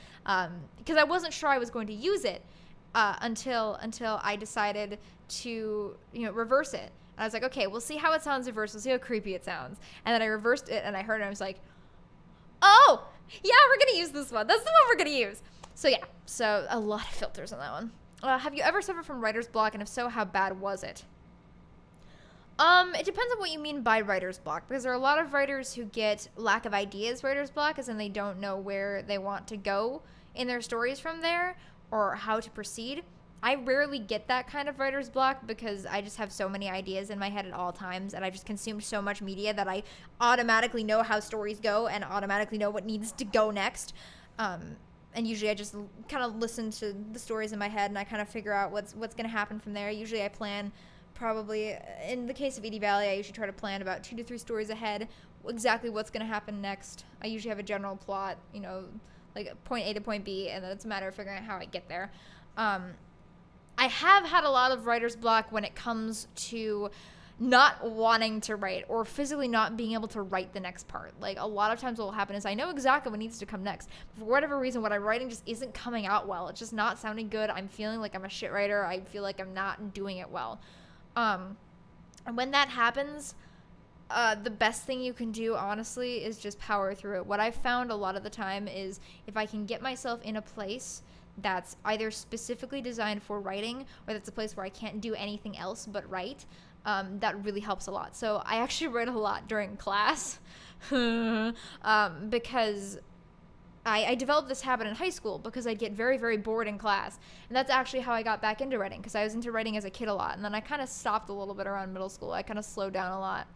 S1: Because I wasn't sure I was going to use it until I decided to reverse it. And I was like, okay, we'll see how it sounds reversed. We'll see how creepy it sounds. And then I reversed it and I heard it and I was like, oh yeah, we're gonna use this one. That's the one we're gonna use. So yeah, so a lot of filters on that one. Have you ever suffered from writer's block, and if so, how bad was it? It depends on what you mean by writer's block, because there are a lot of writers who get lack of ideas writer's block, as in they don't know where they want to go in their stories from there, or how to proceed. I rarely get that kind of writer's block because I just have so many ideas in my head at all times, and I've just consumed so much media that I automatically know how stories go and automatically know what needs to go next. And usually I just kind of listen to the stories in my head and I kind of figure out what's going to happen from there. Usually I plan probably, in the case of Edie Valley, I usually try to plan about 2 to 3 stories ahead, exactly what's going to happen next. I usually have a general plot, like point A to point B, and then it's a matter of figuring out how I get there. I have had a lot of writer's block when it comes to not wanting to write or physically not being able to write the next part. Like, a lot of times what will happen is I know exactly what needs to come next. But for whatever reason, what I'm writing just isn't coming out well. It's just not sounding good. I'm feeling like I'm a shit writer. I feel like I'm not doing it well. And when that happens, the best thing you can do, honestly, is just power through it. What I've found a lot of the time is if I can get myself in a place that's either specifically designed for writing or that's a place where I can't do anything else but write, that really helps a lot. So I actually read a lot during class because I developed this habit in high school because I'd get very, very bored in class. And that's actually how I got back into writing, because I was into writing as a kid a lot. And then I kind of stopped a little bit around middle school. I kind of slowed down a lot.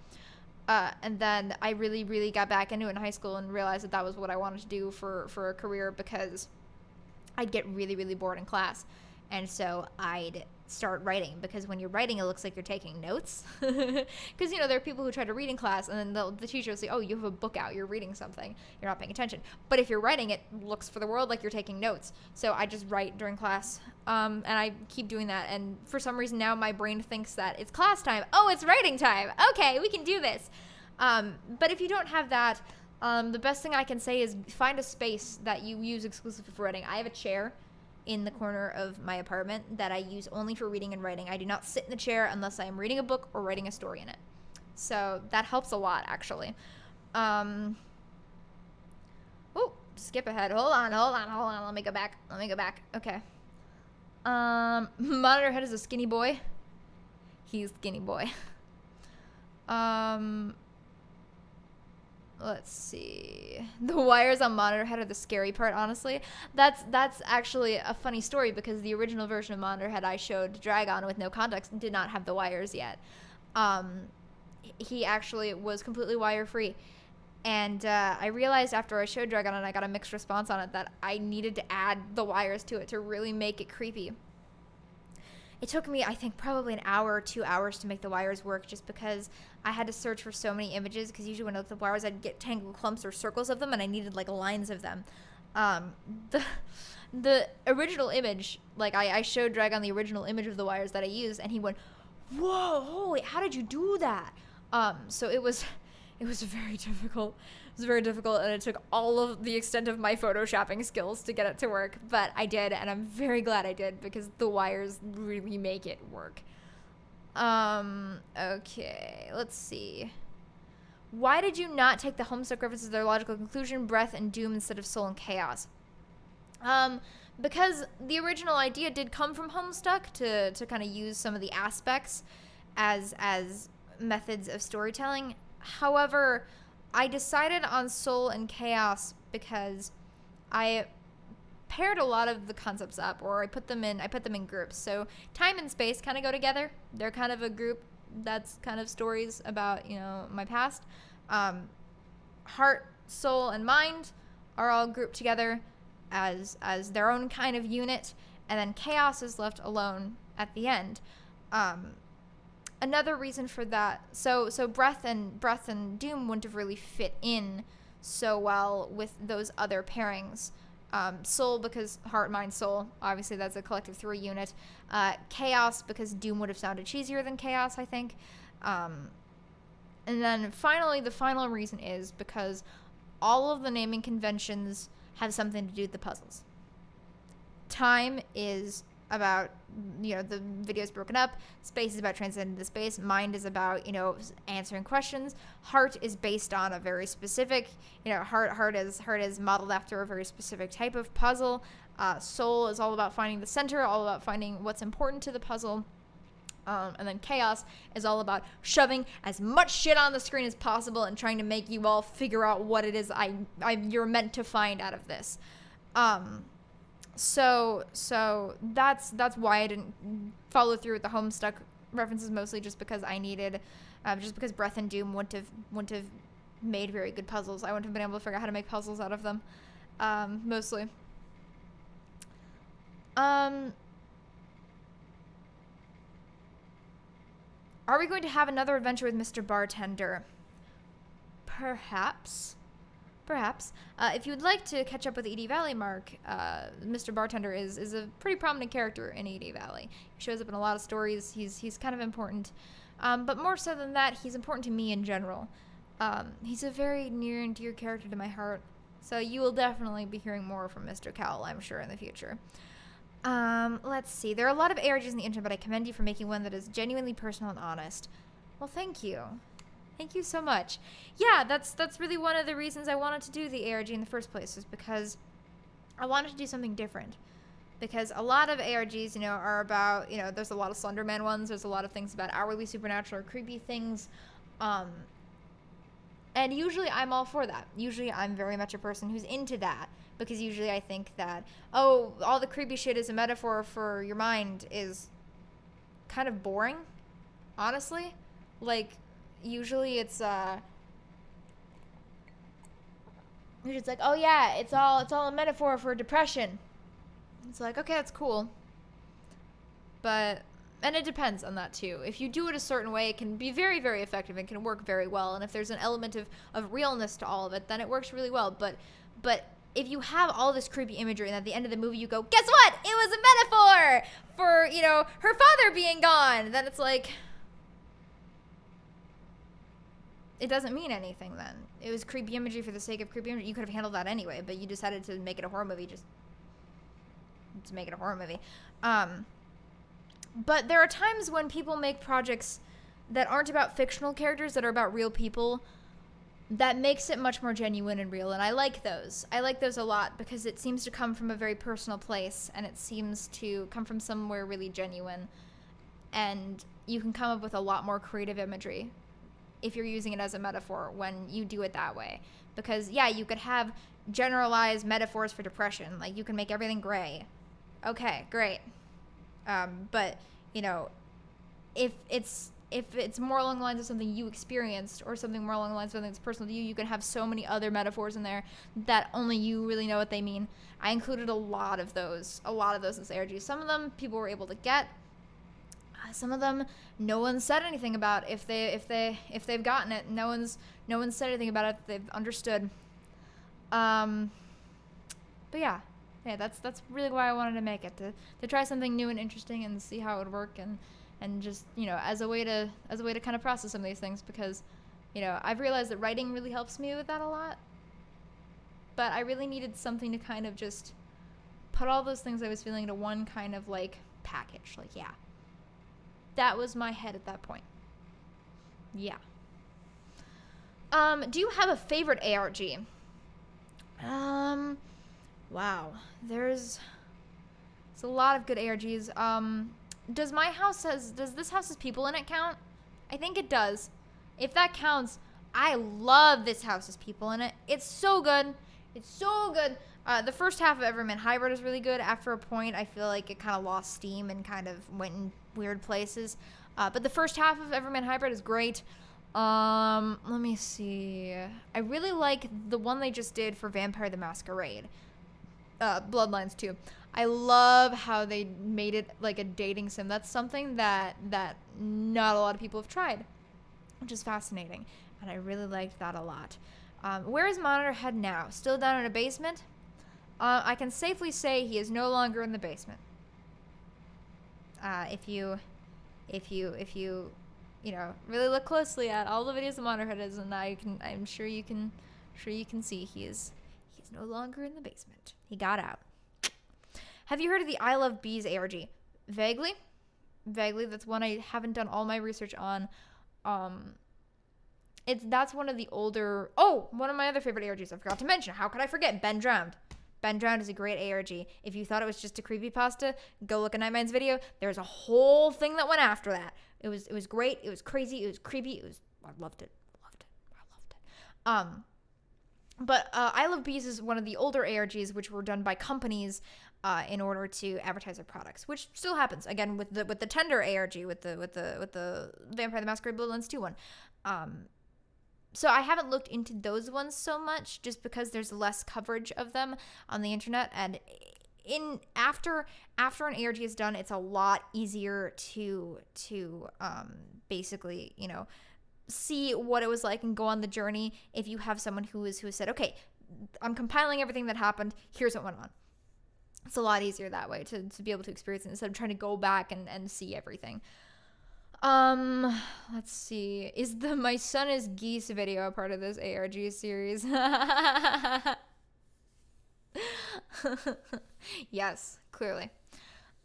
S1: And then I really, really got back into it in high school and realized that that was what I wanted to do for a career, because I'd get really, really bored in class. And so I'd start writing, because when you're writing, it looks like you're taking notes. Because, there are people who try to read in class, and then the teacher will say, oh, you have a book out, you're reading something, you're not paying attention. But if you're writing, it looks for the world like you're taking notes. So I just write during class, and I keep doing that. And for some reason now my brain thinks that it's class time. Oh, it's writing time. Okay, we can do this. But if you don't have that, the best thing I can say is find a space that you use exclusively for writing. I have a chair in the corner of my apartment that I use only for reading and writing. I do not sit in the chair unless I am reading a book or writing a story in it. So that helps a lot, actually. Oh, skip ahead. Hold on. Let me go back. Okay. Monitor Head is a skinny boy. He's skinny boy. Let's see. The wires on Monitor Head are the scary part, honestly. That's actually a funny story, because the original version of Monitor Head I showed Dragon with no context did not have the wires yet. He actually was completely wire-free. And I realized after I showed Dragon and I got a mixed response on it that I needed to add the wires to it to really make it creepy. It took me, I think, probably an hour or 2 hours to make the wires work, just because I had to search for so many images, because usually when I looked at the wires, I'd get tangled clumps or circles of them, and I needed, like, lines of them. The original image, like, I showed Dragon the original image of the wires that I used, and he went, whoa, holy, how did you do that? So it was very difficult. It was very difficult, and it took all of the extent of my photoshopping skills to get it to work, but I did, and I'm very glad I did, because the wires really make it work. Okay, let's see. Why did you not take the Homestuck references to their logical conclusion, breath, and doom instead of soul and chaos? Because the original idea did come from Homestuck to kind of use some of the aspects as methods of storytelling. However, I decided on soul and chaos because I paired a lot of the concepts up, or I put them in groups. So time and space kind of go together. They're kind of a group that's kind of stories about, my past. Heart, soul, and mind are all grouped together as their own kind of unit, and then chaos is left alone at the end. Another reason for that, so breath and doom wouldn't have really fit in so well with those other pairings. Soul, because heart, mind, soul, obviously that's a collective 3 unit. Chaos, because doom would have sounded cheesier than chaos, I think. And then finally, the final reason is because all of the naming conventions have something to do with the puzzles. Time is about, the video is broken up. Space is about transcending the space. Mind is about, answering questions. Heart is based on a very specific, heart is modeled after a very specific type of puzzle. Soul is all about finding the center, all about finding what's important to the puzzle. And then chaos is all about shoving as much shit on the screen as possible and trying to make you all figure out what it is you're meant to find out of this. So that's why I didn't follow through with the Homestuck references, mostly just because I needed, just because Breath and Doom wouldn't have made very good puzzles. I wouldn't have been able to figure out how to make puzzles out of them, mostly. Are we going to have another adventure with Mr. Bartender? Perhaps. Perhaps. If you would like to catch up with Edie Valley, Mark, Mr. Bartender is a pretty prominent character in Edie Valley. He shows up in a lot of stories. He's kind of important. But more so than that, he's important to me in general. He's a very near and dear character to my heart. So you will definitely be hearing more from Mr. Cowell, I'm sure, in the future. Let's see. There are a lot of ARGs in the internet, but I commend you for making one that is genuinely personal and honest. Well, thank you. Thank you so much. Yeah, that's really one of the reasons I wanted to do the ARG in the first place, is because I wanted to do something different. Because a lot of ARGs, are about, there's a lot of Slenderman ones, there's a lot of things about hourly supernatural or creepy things, and usually I'm all for that. Usually I'm very much a person who's into that, because usually I think that, all the creepy shit is a metaphor for your mind is kind of boring, honestly. Like, usually it's like, oh yeah, it's all a metaphor for depression. It's like, okay, that's cool. But, and it depends on that too. If you do it a certain way, it can be very, very effective and can work very well. And if there's an element of realness to all of it, then it works really well. But if you have all this creepy imagery and at the end of the movie you go, guess what? It was a metaphor for, her father being gone. Then it's like, it doesn't mean anything then. It was creepy imagery for the sake of creepy imagery. You could have handled that anyway, but you decided to make it a horror movie just to make it a horror movie. But there are times when people make projects that aren't about fictional characters, that are about real people, that makes it much more genuine and real, and I like those. I like those a lot because it seems to come from a very personal place, and it seems to come from somewhere really genuine, and you can come up with a lot more creative imagery if you're using it as a metaphor when you do it that way. Because, yeah, you could have generalized metaphors for depression. Like, you can make everything gray. Okay, great. But, if it's more along the lines of something you experienced or something more along the lines of something that's personal to you, you can have so many other metaphors in there that only you really know what they mean. I included a lot of those in this ARG. Some of them people were able to get. Some of them no one said anything about. If they've gotten it, no one's said anything about it. They've understood. But yeah, that's really why I wanted to make it, to try something new and interesting and see how it would work, and just, as a way to kind of process some of these things, because, I've realized that writing really helps me with that a lot. But I really needed something to kind of just put all those things I was feeling into one kind of like package. Like, yeah. That was my head at that point. Yeah. Do you have a favorite ARG? Wow. There's a lot of good ARGs. Does this house has people in it count? I think it does. If that counts, I love This House Has People in It. It's so good. It's so good. The first half of Everman Hybrid is really good. After a point, I feel like it kind of lost steam and kind of went in weird places. But the first half of Everman Hybrid is great. Let me see. I really like the one they just did for Vampire the Masquerade. Bloodlines 2. I love how they made it like a dating sim. That's something that not a lot of people have tried, which is fascinating. And I really liked that a lot. Where is Monitor Head now? Still down in a basement? I can safely say he is no longer in the basement. If you really look closely at all the videos of Monitor Head is, and I'm sure you can see he's no longer in the basement. He got out. Have you heard of the I Love Bees ARG? Vaguely. That's one I haven't done all my research on. That's one of the older. Oh, one of my other favorite ARGs. I forgot to mention. How could I forget? Ben Drowned. Ben Drowned is a great ARG. If you thought it was just a creepypasta, go look at Nightman's video. There's a whole thing that went after that. It was great. It was crazy. It was creepy. I loved it. But I Love Bees is one of the older ARGs, which were done by companies in order to advertise their products, which still happens again with the Tender ARG, with the Vampire the Masquerade Bloodlines 2 one. So I haven't looked into those ones so much, just because there's less coverage of them on the internet, and after an ARG is done, it's a lot easier to basically, see what it was like and go on the journey if you have someone who has said, okay, I'm compiling everything that happened, here's what went on. It's a lot easier that way to be able to experience it instead of trying to go back and see everything. Let's see. Is the My Son is Geese video a part of this ARG series? Yes, clearly.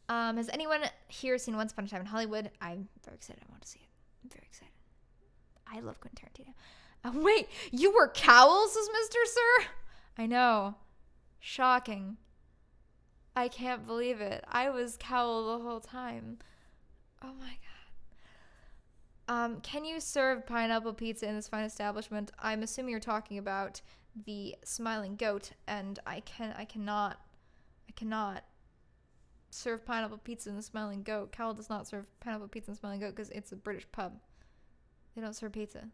S1: Has anyone here seen Once Upon a Time in Hollywood? I'm very excited. I want to see it. I'm very excited. I love Quentin Tarantino. Wait, you were Cowles as Mr. Sir? I know. Shocking. I can't believe it. I was Cowell the whole time. Oh my god. Can you serve pineapple pizza in this fine establishment? I'm assuming you're talking about the Smiling Goat, and I cannot serve pineapple pizza in the Smiling Goat. Cowell does not serve pineapple pizza in the Smiling Goat because it's a British pub. They don't serve pizza.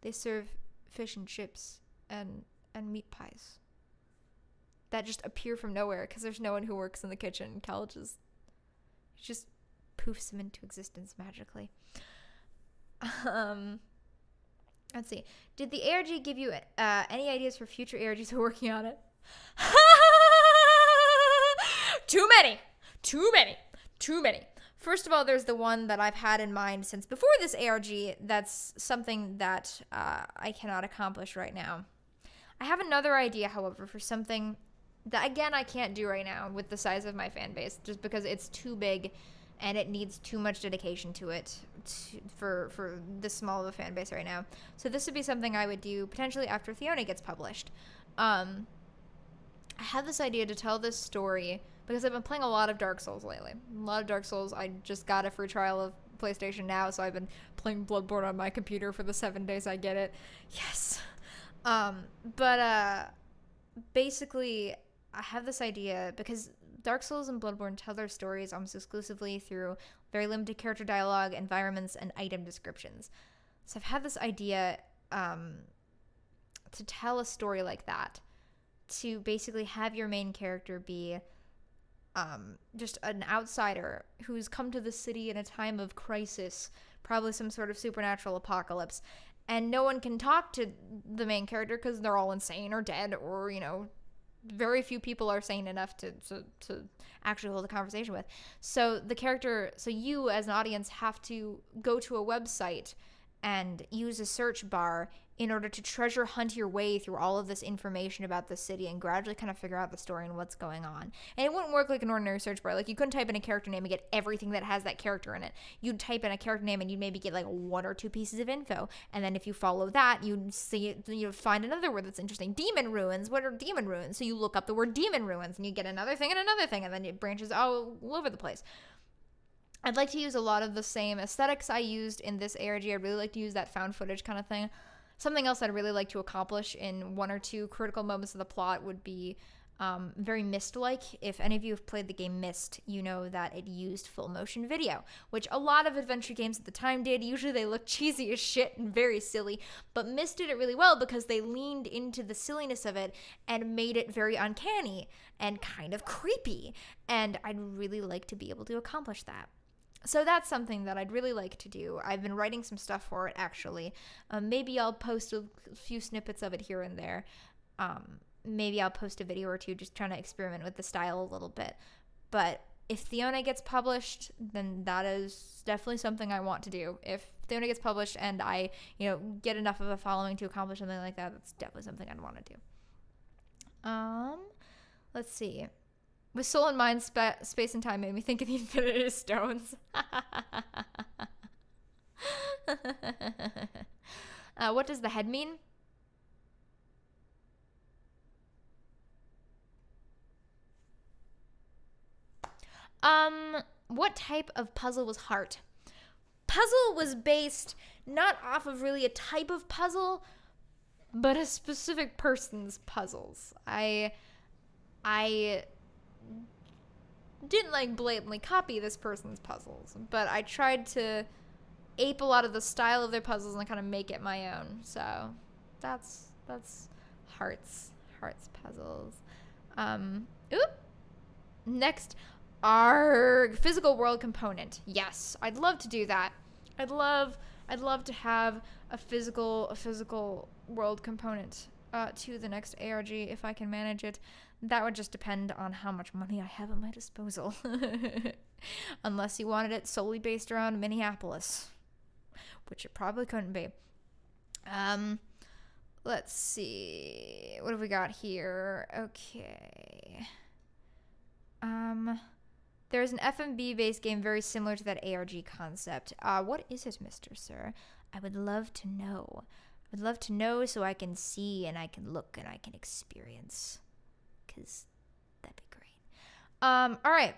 S1: They serve fish and chips and meat pies that just appear from nowhere because there's no one who works in the kitchen. Cowell just poofs them into existence magically. Let's see. Did the ARG give you any ideas for future ARGs who are working on it? Too many. First of all, there's the one that I've had in mind since before this ARG. That's something that I cannot accomplish right now. I have another idea, however, for something that, again, I can't do right now with the size of my fan base, just because it's too big and it needs too much dedication to it for this small of a fan base right now. So this would be something I would do potentially after Theona gets published. I had this idea to tell this story because I've been playing a lot of Dark Souls lately. A lot of Dark Souls. I just got a free trial of PlayStation Now, so I've been playing Bloodborne on my computer for the 7 days I get it. Yes. Basically, I have this idea because Dark Souls and Bloodborne tell their stories almost exclusively through very limited character dialogue, environments, and item descriptions. So I've had this idea to tell a story like that, to basically have your main character be just an outsider who's come to the city in a time of crisis, probably some sort of supernatural apocalypse, and no one can talk to the main character because they're all insane or dead, or, very few people are sane enough to actually hold a conversation with. So you as an audience have to go to a website and use a search bar in order to treasure hunt your way through all of this information about the city and gradually kind of figure out the story and what's going on. And it wouldn't work like an ordinary search bar. Like, you couldn't type in a character name and get everything that has that character in it. You'd type in a character name and you'd maybe get like 1 or 2 pieces of info. And then if you follow that, you'd find another word that's interesting. Demon ruins. What are demon ruins? So you look up the word demon ruins and you get another thing, and then it branches all over the place. I'd like to use a lot of the same aesthetics I used in this ARG. I'd really like to use that found footage kind of thing. Something else I'd really like to accomplish in 1 or 2 critical moments of the plot would be very Myst-like. If any of you have played the game Myst, you know that it used full motion video, which a lot of adventure games at the time did. Usually they look cheesy as shit and very silly, but Myst did it really well because they leaned into the silliness of it and made it very uncanny and kind of creepy, and I'd really like to be able to accomplish that. So that's something that I'd really like to do. I've been writing some stuff for it, actually. Maybe I'll post a few snippets of it here and there. Maybe I'll post a video or 2 just trying to experiment with the style a little bit. But if Theona gets published, then that is definitely something I want to do. If Theona gets published and I, get enough of a following to accomplish something like that, that's definitely something I'd want to do. Let's see. With Soul and Mind, Space and Time made me think of the Infinity Stones. What does the head mean? What type of puzzle was Heart? Puzzle was based not off of really a type of puzzle, but a specific person's puzzles. I didn't like blatantly copy this person's puzzles, but I tried to ape a lot of the style of their puzzles and kind of make it my own. So that's Hearts puzzles. Next, ARG, physical world component. Yes, I'd love to do that. I'd love to have a physical world component to the next ARG if I can manage it. That would just depend on how much money I have at my disposal. Unless you wanted it solely based around Minneapolis, which it probably couldn't be. Let's see. What have we got here? Okay. There's an FMB based game very similar to that ARG concept. What is it, Mr. Sir? I would love to know. I would love to know so I can see and I can look and I can experience. Because that'd be great. All right.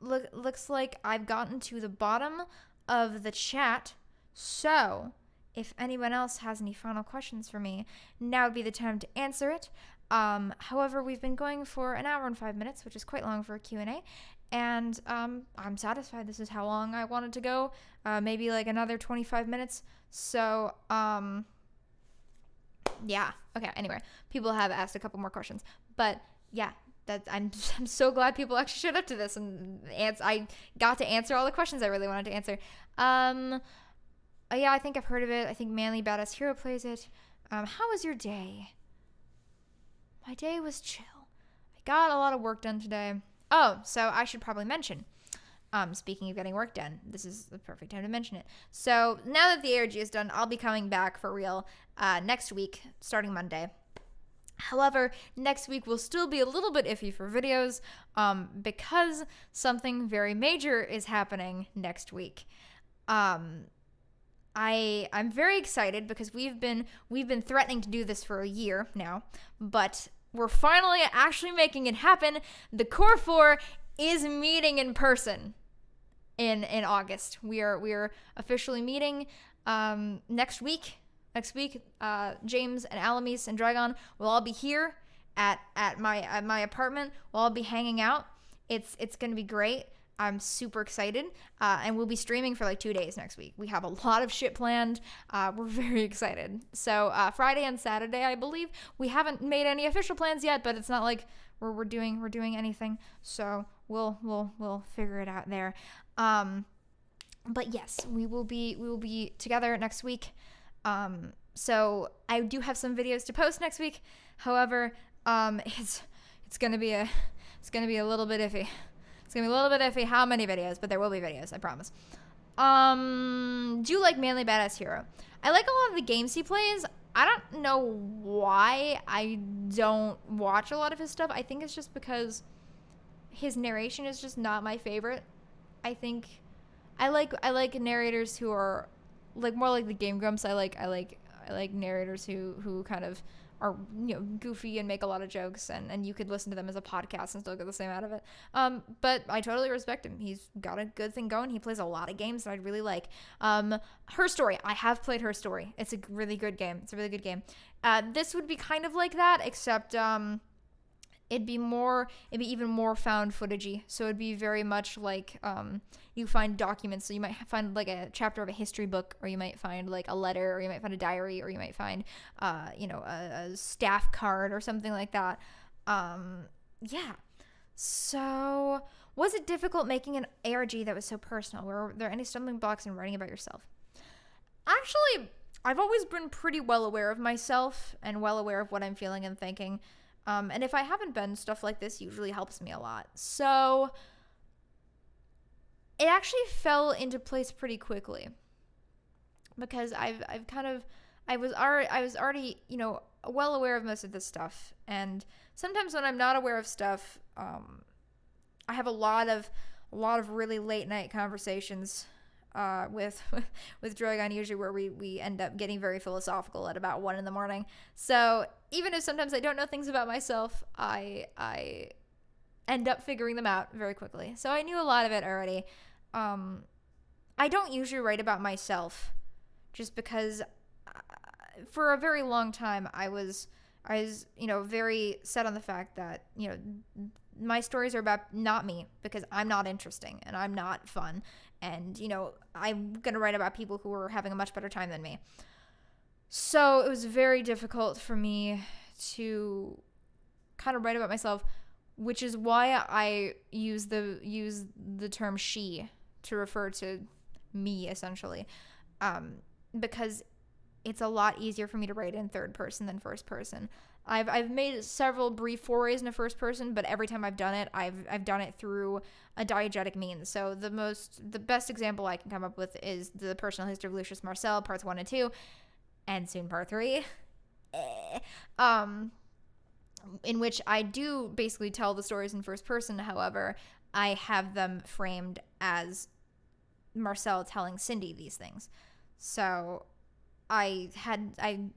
S1: Looks like I've gotten to the bottom of the chat. So, if anyone else has any final questions for me, now would be the time to answer it. However, we've been going for an hour and 5 minutes, which is quite long for a Q&A. And I'm satisfied. This is how long I wanted to go. Maybe like another 25 minutes. So, yeah. Okay, anyway. People have asked a couple more questions. But, yeah. I'm so glad people actually showed up to this. And I got to answer all the questions I really wanted to answer. Yeah, I think I've heard of it. I think Manly Badass Hero plays it. How was your day? My day was chill. I got a lot of work done today. Oh, so I should probably mention, speaking of getting work done, this is the perfect time to mention it. So now that the ARG is done, I'll be coming back for real next week, starting Monday. However, next week will still be a little bit iffy for videos because something very major is happening next week. I'm very excited because we've been threatening to do this for a year now, but we're finally actually making it happen. The Core 4 is meeting in person in August. We are officially meeting next week. James and Alamis and Dragon will all be here at my apartment. We'll all be hanging out. It's gonna be great. I'm super excited, and we'll be streaming for like 2 days next week. We have a lot of shit planned. We're very excited. So Friday and Saturday, I believe. We haven't made any official plans yet, but it's not like we're doing anything. So we'll figure it out there. But yes, we will be together next week. So I do have some videos to post next week. However, it's gonna be a little bit iffy. It's going to be a little bit iffy how many videos, but there will be videos, I promise. Do you like Manly Badass Hero? I like a lot of the games he plays. I don't know why I don't watch a lot of his stuff. I think it's just because his narration is just not my favorite. I think I like narrators who are like more like the Game Grumps. I like narrators who kind of are, goofy and make a lot of jokes, and you could listen to them as a podcast and still get the same out of it. But I totally respect him. He's got a good thing going. He plays a lot of games that I'd really like. Her Story. I have played Her Story. It's a really good game. This would be kind of like that, except it'd be even more found footagey. So it'd be very much like you find documents. So you might find like a chapter of a history book, or you might find like a letter, or you might find a diary, or you might find a staff card or something like that. Yeah. So was it difficult making an ARG that was so personal? Were there any stumbling blocks in writing about yourself? Actually, I've always been pretty well aware of myself and well aware of what I'm feeling and thinking. And if I haven't been, stuff like this usually helps me a lot. So it actually fell into place pretty quickly because I was already well aware of most of this stuff. And sometimes when I'm not aware of stuff, I have a lot of really late night conversations with Dragon, usually where we end up getting very philosophical at about 1 a.m. So even if sometimes I don't know things about myself, I end up figuring them out very quickly. So I knew a lot of it already. I don't usually write about myself just because for a very long time, I was, very set on the fact that, my stories are about not me, because I'm not interesting and I'm not fun. And, I'm going to write about people who are having a much better time than me. So it was very difficult for me to kind of write about myself, which is why I use the term she to refer to me, essentially, because it's a lot easier for me to write in third person than first person. I've made several brief forays into first person, but every time I've done it, I've done it through a diegetic means. So the best example I can come up with is the personal history of Lucius Marcel, parts 1 and 2, and soon part 3. In which I do basically tell the stories in first person. However, I have them framed as Marcel telling Cindy these things. So I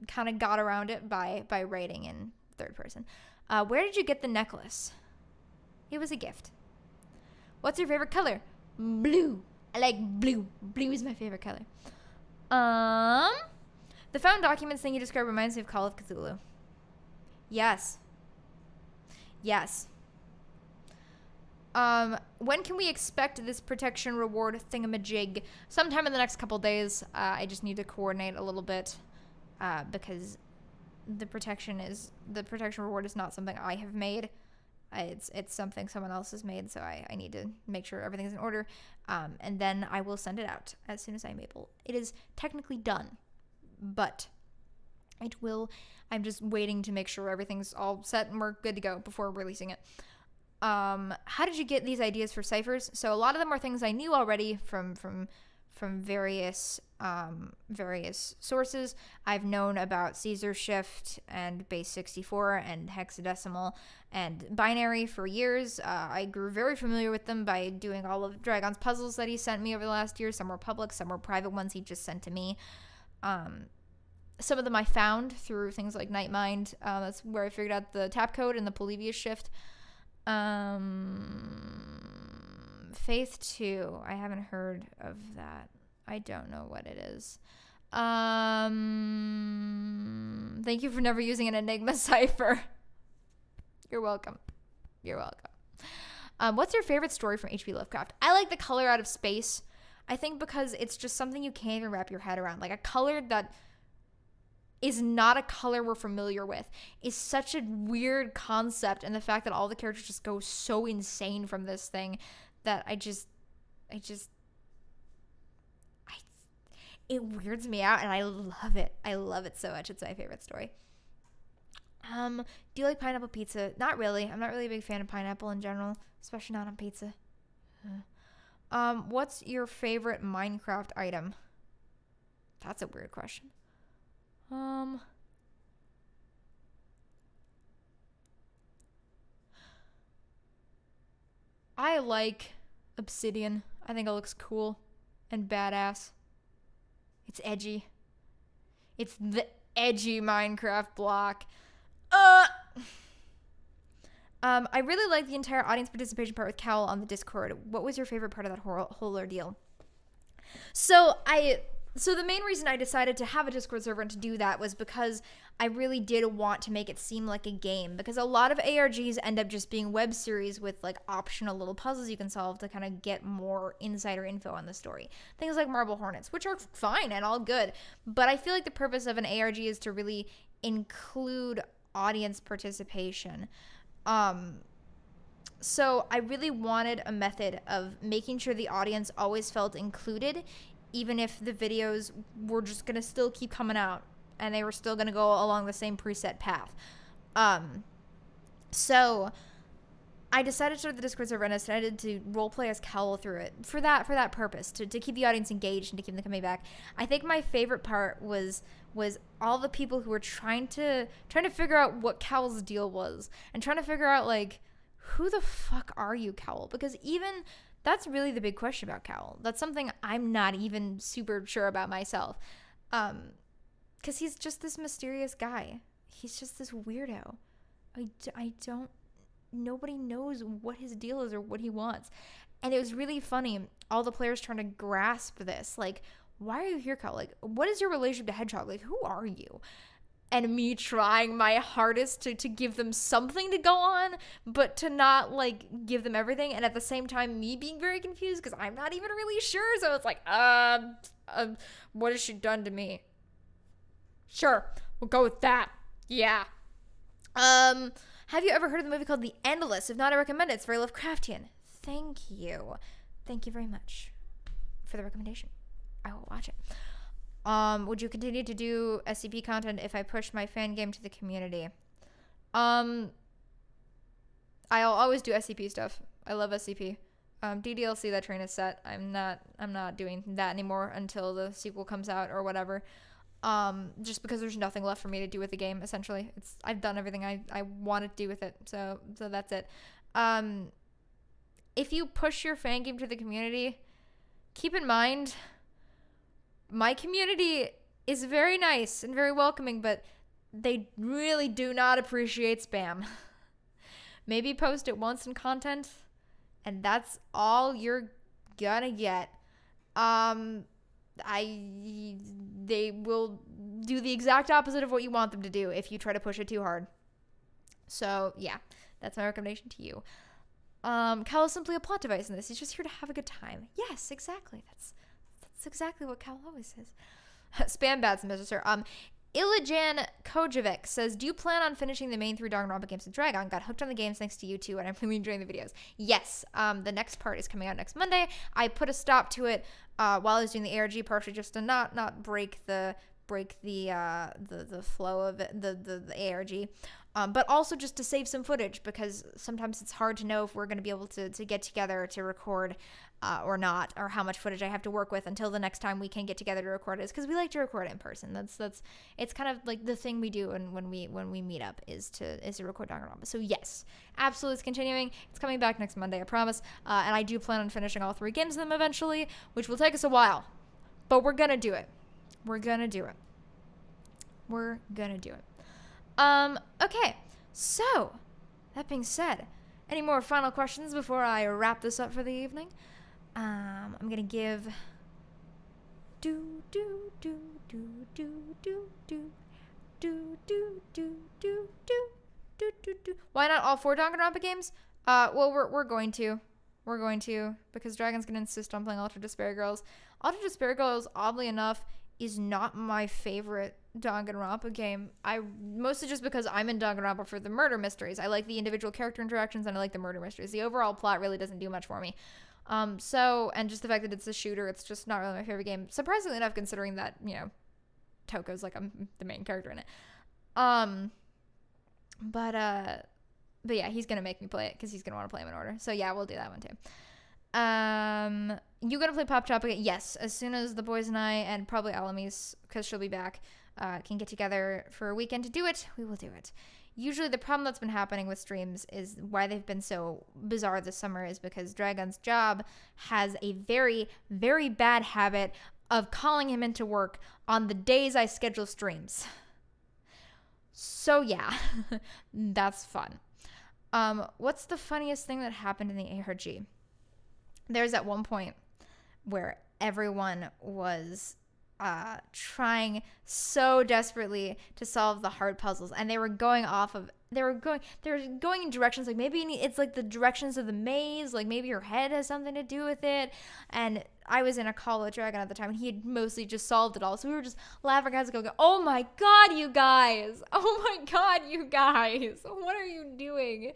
S1: kind of got around it by writing in third person. Where did you get the necklace? It was a gift. What's your favorite color? Blue. I like blue. Blue is my favorite color. The found documents thing you described reminds me of Call of Cthulhu. Yes. When can we expect this protection reward thingamajig? Sometime in the next couple days. I just need to coordinate a little bit, because the protection reward is not something I have made. It's something someone else has made, so I need to make sure everything's in order, and then I will send it out as soon as I'm able. It is technically done, but I'm just waiting to make sure everything's all set and we're good to go before releasing it. How did you get these ideas for ciphers? So a lot of them are things I knew already from various sources. I've known about Caesar shift and base 64 and hexadecimal and binary for years. I grew very familiar with them by doing all of Dragon's puzzles that he sent me over the last year. Some were public, some were private ones he just sent to me. Some of them I found through things like Nightmind. That's where I figured out the tap code and the Polybius shift. Faith 2. I haven't heard of that. I don't know what it is. Thank you for never using an Enigma cipher. You're welcome. What's your favorite story from H.P. Lovecraft? I like The Color Out of Space. I think because it's just something you can't even wrap your head around. Like a color that is not a color we're familiar with is such a weird concept, and the fact that all the characters just go so insane from this thing that it weirds me out, and I love it. I love it so much. It's my favorite story. Do you like pineapple pizza? Not really. I'm not really a big fan of pineapple in general, especially not on pizza. What's your favorite Minecraft item? That's a weird question. I like obsidian. I think it looks cool and badass. It's edgy. It's the edgy Minecraft block. I really like the entire audience participation part with Cowl on the Discord. What was your favorite part of that whole ordeal? So the main reason I decided to have a Discord server and to do that was because I really did want to make it seem like a game, because a lot of ARGs end up just being web series with like optional little puzzles you can solve to kind of get more insider info on the story. Things like Marble Hornets, which are fine and all good, but I feel like the purpose of an ARG is to really include audience participation. So I really wanted a method of making sure the audience always felt included, even if the videos were just going to still keep coming out and they were still going to go along the same preset path. So I decided to start the Discord server, and I decided to roleplay as Cowl through it for that purpose, to keep the audience engaged and to keep them coming back. I think my favorite part was all the people who were trying to figure out what Cowl's deal was, and trying to figure out, like, who the fuck are you, Cowl? Because even that's really the big question about Cowl. That's something I'm not even super sure about myself. Because he's just this mysterious guy. He's just this weirdo. Nobody knows what his deal is or what he wants. And it was really funny, all the players trying to grasp this. Like, why are you here, Cal? Like, what is your relationship to Hedgehog? Like, who are you? And me trying my hardest to give them something to go on, but to not, like, give them everything. And at the same time, me being very confused because I'm not even really sure. So it's like, what has she done to me? Sure, we'll go with that. Yeah. Have you ever heard of the movie called The Endless? If not, I recommend it. It's very Lovecraftian. Thank you. Thank you very much for the recommendation. I will watch it. Would you continue to do SCP content if I pushed my fan game to the community? I'll always do SCP stuff. I love SCP. DDLC, that train is set. I'm not doing that anymore until the sequel comes out or whatever. Just because there's nothing left for me to do with the game, essentially. I've done everything I want to do with it. So that's it. If you push your fan game to the community, keep in mind, my community is very nice and very welcoming, but they really do not appreciate spam. Maybe post it once in content, and that's all you're gonna get. They will do the exact opposite of what you want them to do if you try to push it too hard. So yeah, that's my recommendation to you. Cal is simply a plot device in this. He's just here to have a good time. Yes, exactly. That's exactly what Cal always says. Spam bats, Mr. Sir. Ilijan Kojovic says, do you plan on finishing the main 3 Danganronpa games with Dragon? Got hooked on the games thanks to you too, and I'm really enjoying the videos. Yes, the next part is coming out next Monday. I put a stop to it while I was doing the ARG, partially just to not break the flow of it, the ARG. But also just to save some footage, because sometimes it's hard to know if we're going to be able to get together to record or not, or how much footage I have to work with until the next time we can get together to record it. Because we like to record it in person. It's kind of like the thing we do when we meet up is to record Danganronpa. So yes, absolutely, it's continuing. It's coming back next Monday, I promise. And I do plan on finishing all 3 games of them eventually, which will take us a while, but we're gonna do it. Okay, so that being said, any more final questions before I wrap this up for the evening? I'm gonna give why not all 4 Danganronpa games? Well, we're going to because Dragon's gonna insist on playing Ultra Despair Girls. Ultra Despair Girls, oddly enough, is not my favorite Danganronpa game. Mostly just because I'm in Danganronpa for the murder mysteries. I like the individual character interactions and I like the murder mysteries. The overall plot really doesn't do much for me. And just the fact that it's a shooter, it's just not really my favorite game. Surprisingly enough, considering that, Toko's like the main character in it. But yeah, he's gonna make me play it because he's gonna want to play them in order. So yeah, we'll do that one too. You gonna play Pop Top again? Yes, as soon as the boys and I, and probably Alamis, because she'll be back, can get together for a weekend to do it, we will do it. Usually the problem that's been happening with streams is why they've been so bizarre this summer is because Dragon's job has a very, very bad habit of calling him into work on the days I schedule streams. So yeah, that's fun. What's the funniest thing that happened in the ARG? There's at one point where everyone was trying so desperately to solve the hard puzzles, and they were going in directions like maybe it's like the directions of the maze, like maybe your head has something to do with it. And I was in a call with Dragon at the time, and he had mostly just solved it all, so we were just laughing as we go, oh my god, you guys, what are you doing?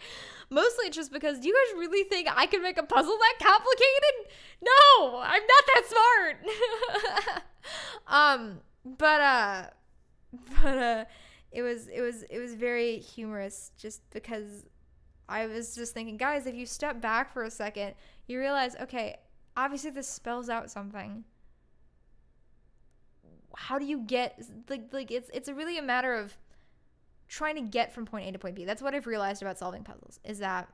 S1: Mostly just because, do you guys really think I can make a puzzle that complicated? No, I'm not that smart. But it was very humorous just because I was just thinking, guys, if you step back for a second, you realize, okay, obviously this spells out something. How do you get, like it's really a matter of trying to get from point A to point B. That's what I've realized about solving puzzles, is that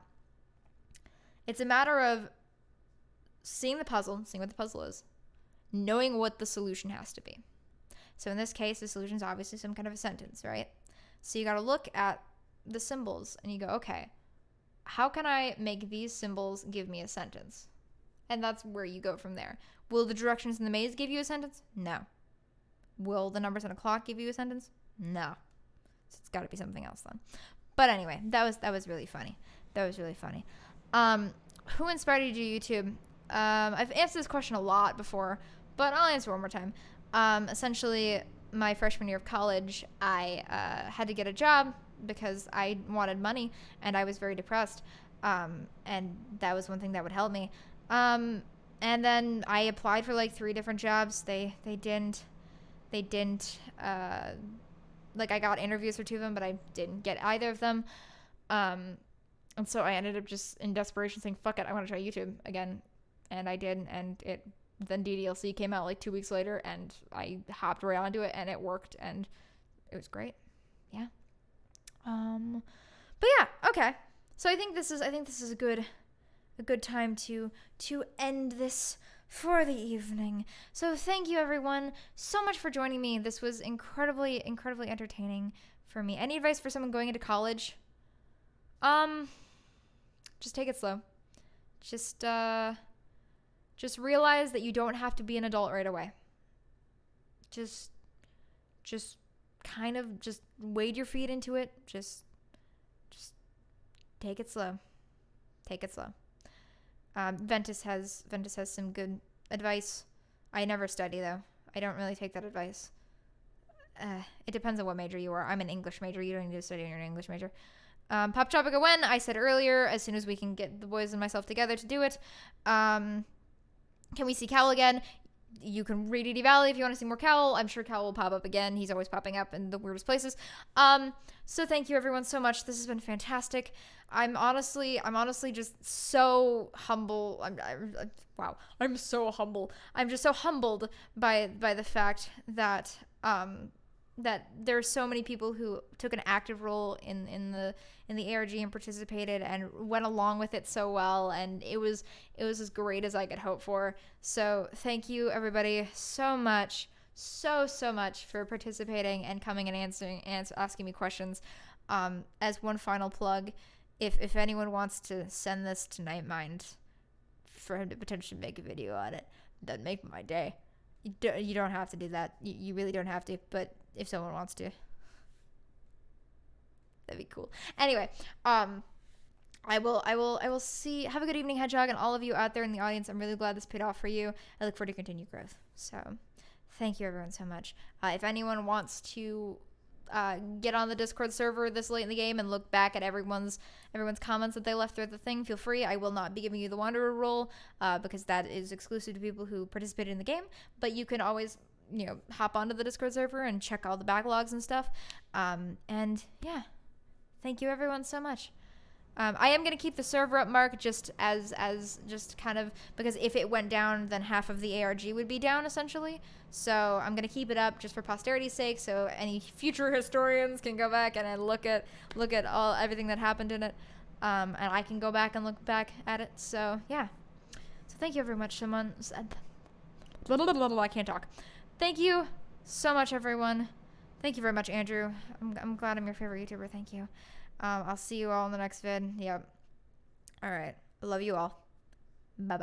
S1: it's a matter of seeing the puzzle, seeing what the puzzle is, knowing what the solution has to be. So in this case, the solution is obviously some kind of a sentence, right? So you got to look at the symbols and you go, okay, how can I make these symbols give me a sentence? And that's where you go from there. Will the directions in the maze give you a sentence? No. Will the numbers on a clock give you a sentence? No. So it's got to be something else then. But anyway, that was really funny. That was really funny. Who inspired you to do YouTube? I've answered this question a lot before, but I'll answer one more time. Essentially, my freshman year of college, I had to get a job because I wanted money and I was very depressed. And that was one thing that would help me. And then I applied for like 3 different jobs. They didn't, like I got interviews for 2 of them, but I didn't get either of them. And so I ended up just in desperation saying, fuck it, I want to try YouTube again. And I did. And then DDLC came out like 2 weeks later and I hopped right onto it and it worked and it was great. Yeah. But yeah, okay. So I think this is a good time to end this for the evening. So thank you everyone so much for joining me. This was incredibly entertaining for me. Any advice for someone going into college? Just take it slow. Just realize that you don't have to be an adult right away. Just kind of just wade your feet into it. Just take it slow. Take it slow. Ventus has some good advice. I never study though. I don't really take that advice. It depends on what major you are. I'm an English major. You don't need to study when you're an English major. Pop Tropica when I said earlier, as soon as we can get the boys and myself together to do it. Can we see Cal again? You can read Edie Valley if you want to see more Cal. I'm sure Cal will pop up again. He's always popping up in the weirdest places. So thank you everyone so much. This has been fantastic. I'm honestly just so humble. Wow. I'm so humble. I'm just so humbled by the fact that that there are so many people who took an active role in the ARG and participated and went along with it so well, and it was as great as I could hope for. So thank you everybody so much, so much for participating and coming and asking me questions. As one final plug, if anyone wants to send this to Nightmind for him to potentially make a video on it, that'd make my day. You don't have to do that. You really don't have to, but if someone wants to, that'd be cool. Anyway, I will see. Have a good evening, Hedgehog, and all of you out there in the audience. I'm really glad this paid off for you. I look forward to continued growth. So thank you everyone so much. If anyone wants to get on the Discord server this late in the game and look back at everyone's comments that they left throughout the thing, feel free. I will not be giving you the Wanderer role because that is exclusive to people who participated in the game, but you can always hop onto the Discord server and check all the backlogs and stuff. And yeah, thank you everyone so much. I am going to keep the server up mark just as just kind of, because if it went down, then half of the ARG would be down essentially. So I'm going to keep it up just for posterity's sake, so any future historians can go back and look at everything that happened in it. And I can go back and look back at it. So yeah. So thank you very much, someone. I can't talk. Thank you so much, everyone. Thank you very much, Andrew. I'm glad I'm your favorite YouTuber. Thank you. I'll see you all in the next vid. Yep. All right. I love you all. Bye-bye.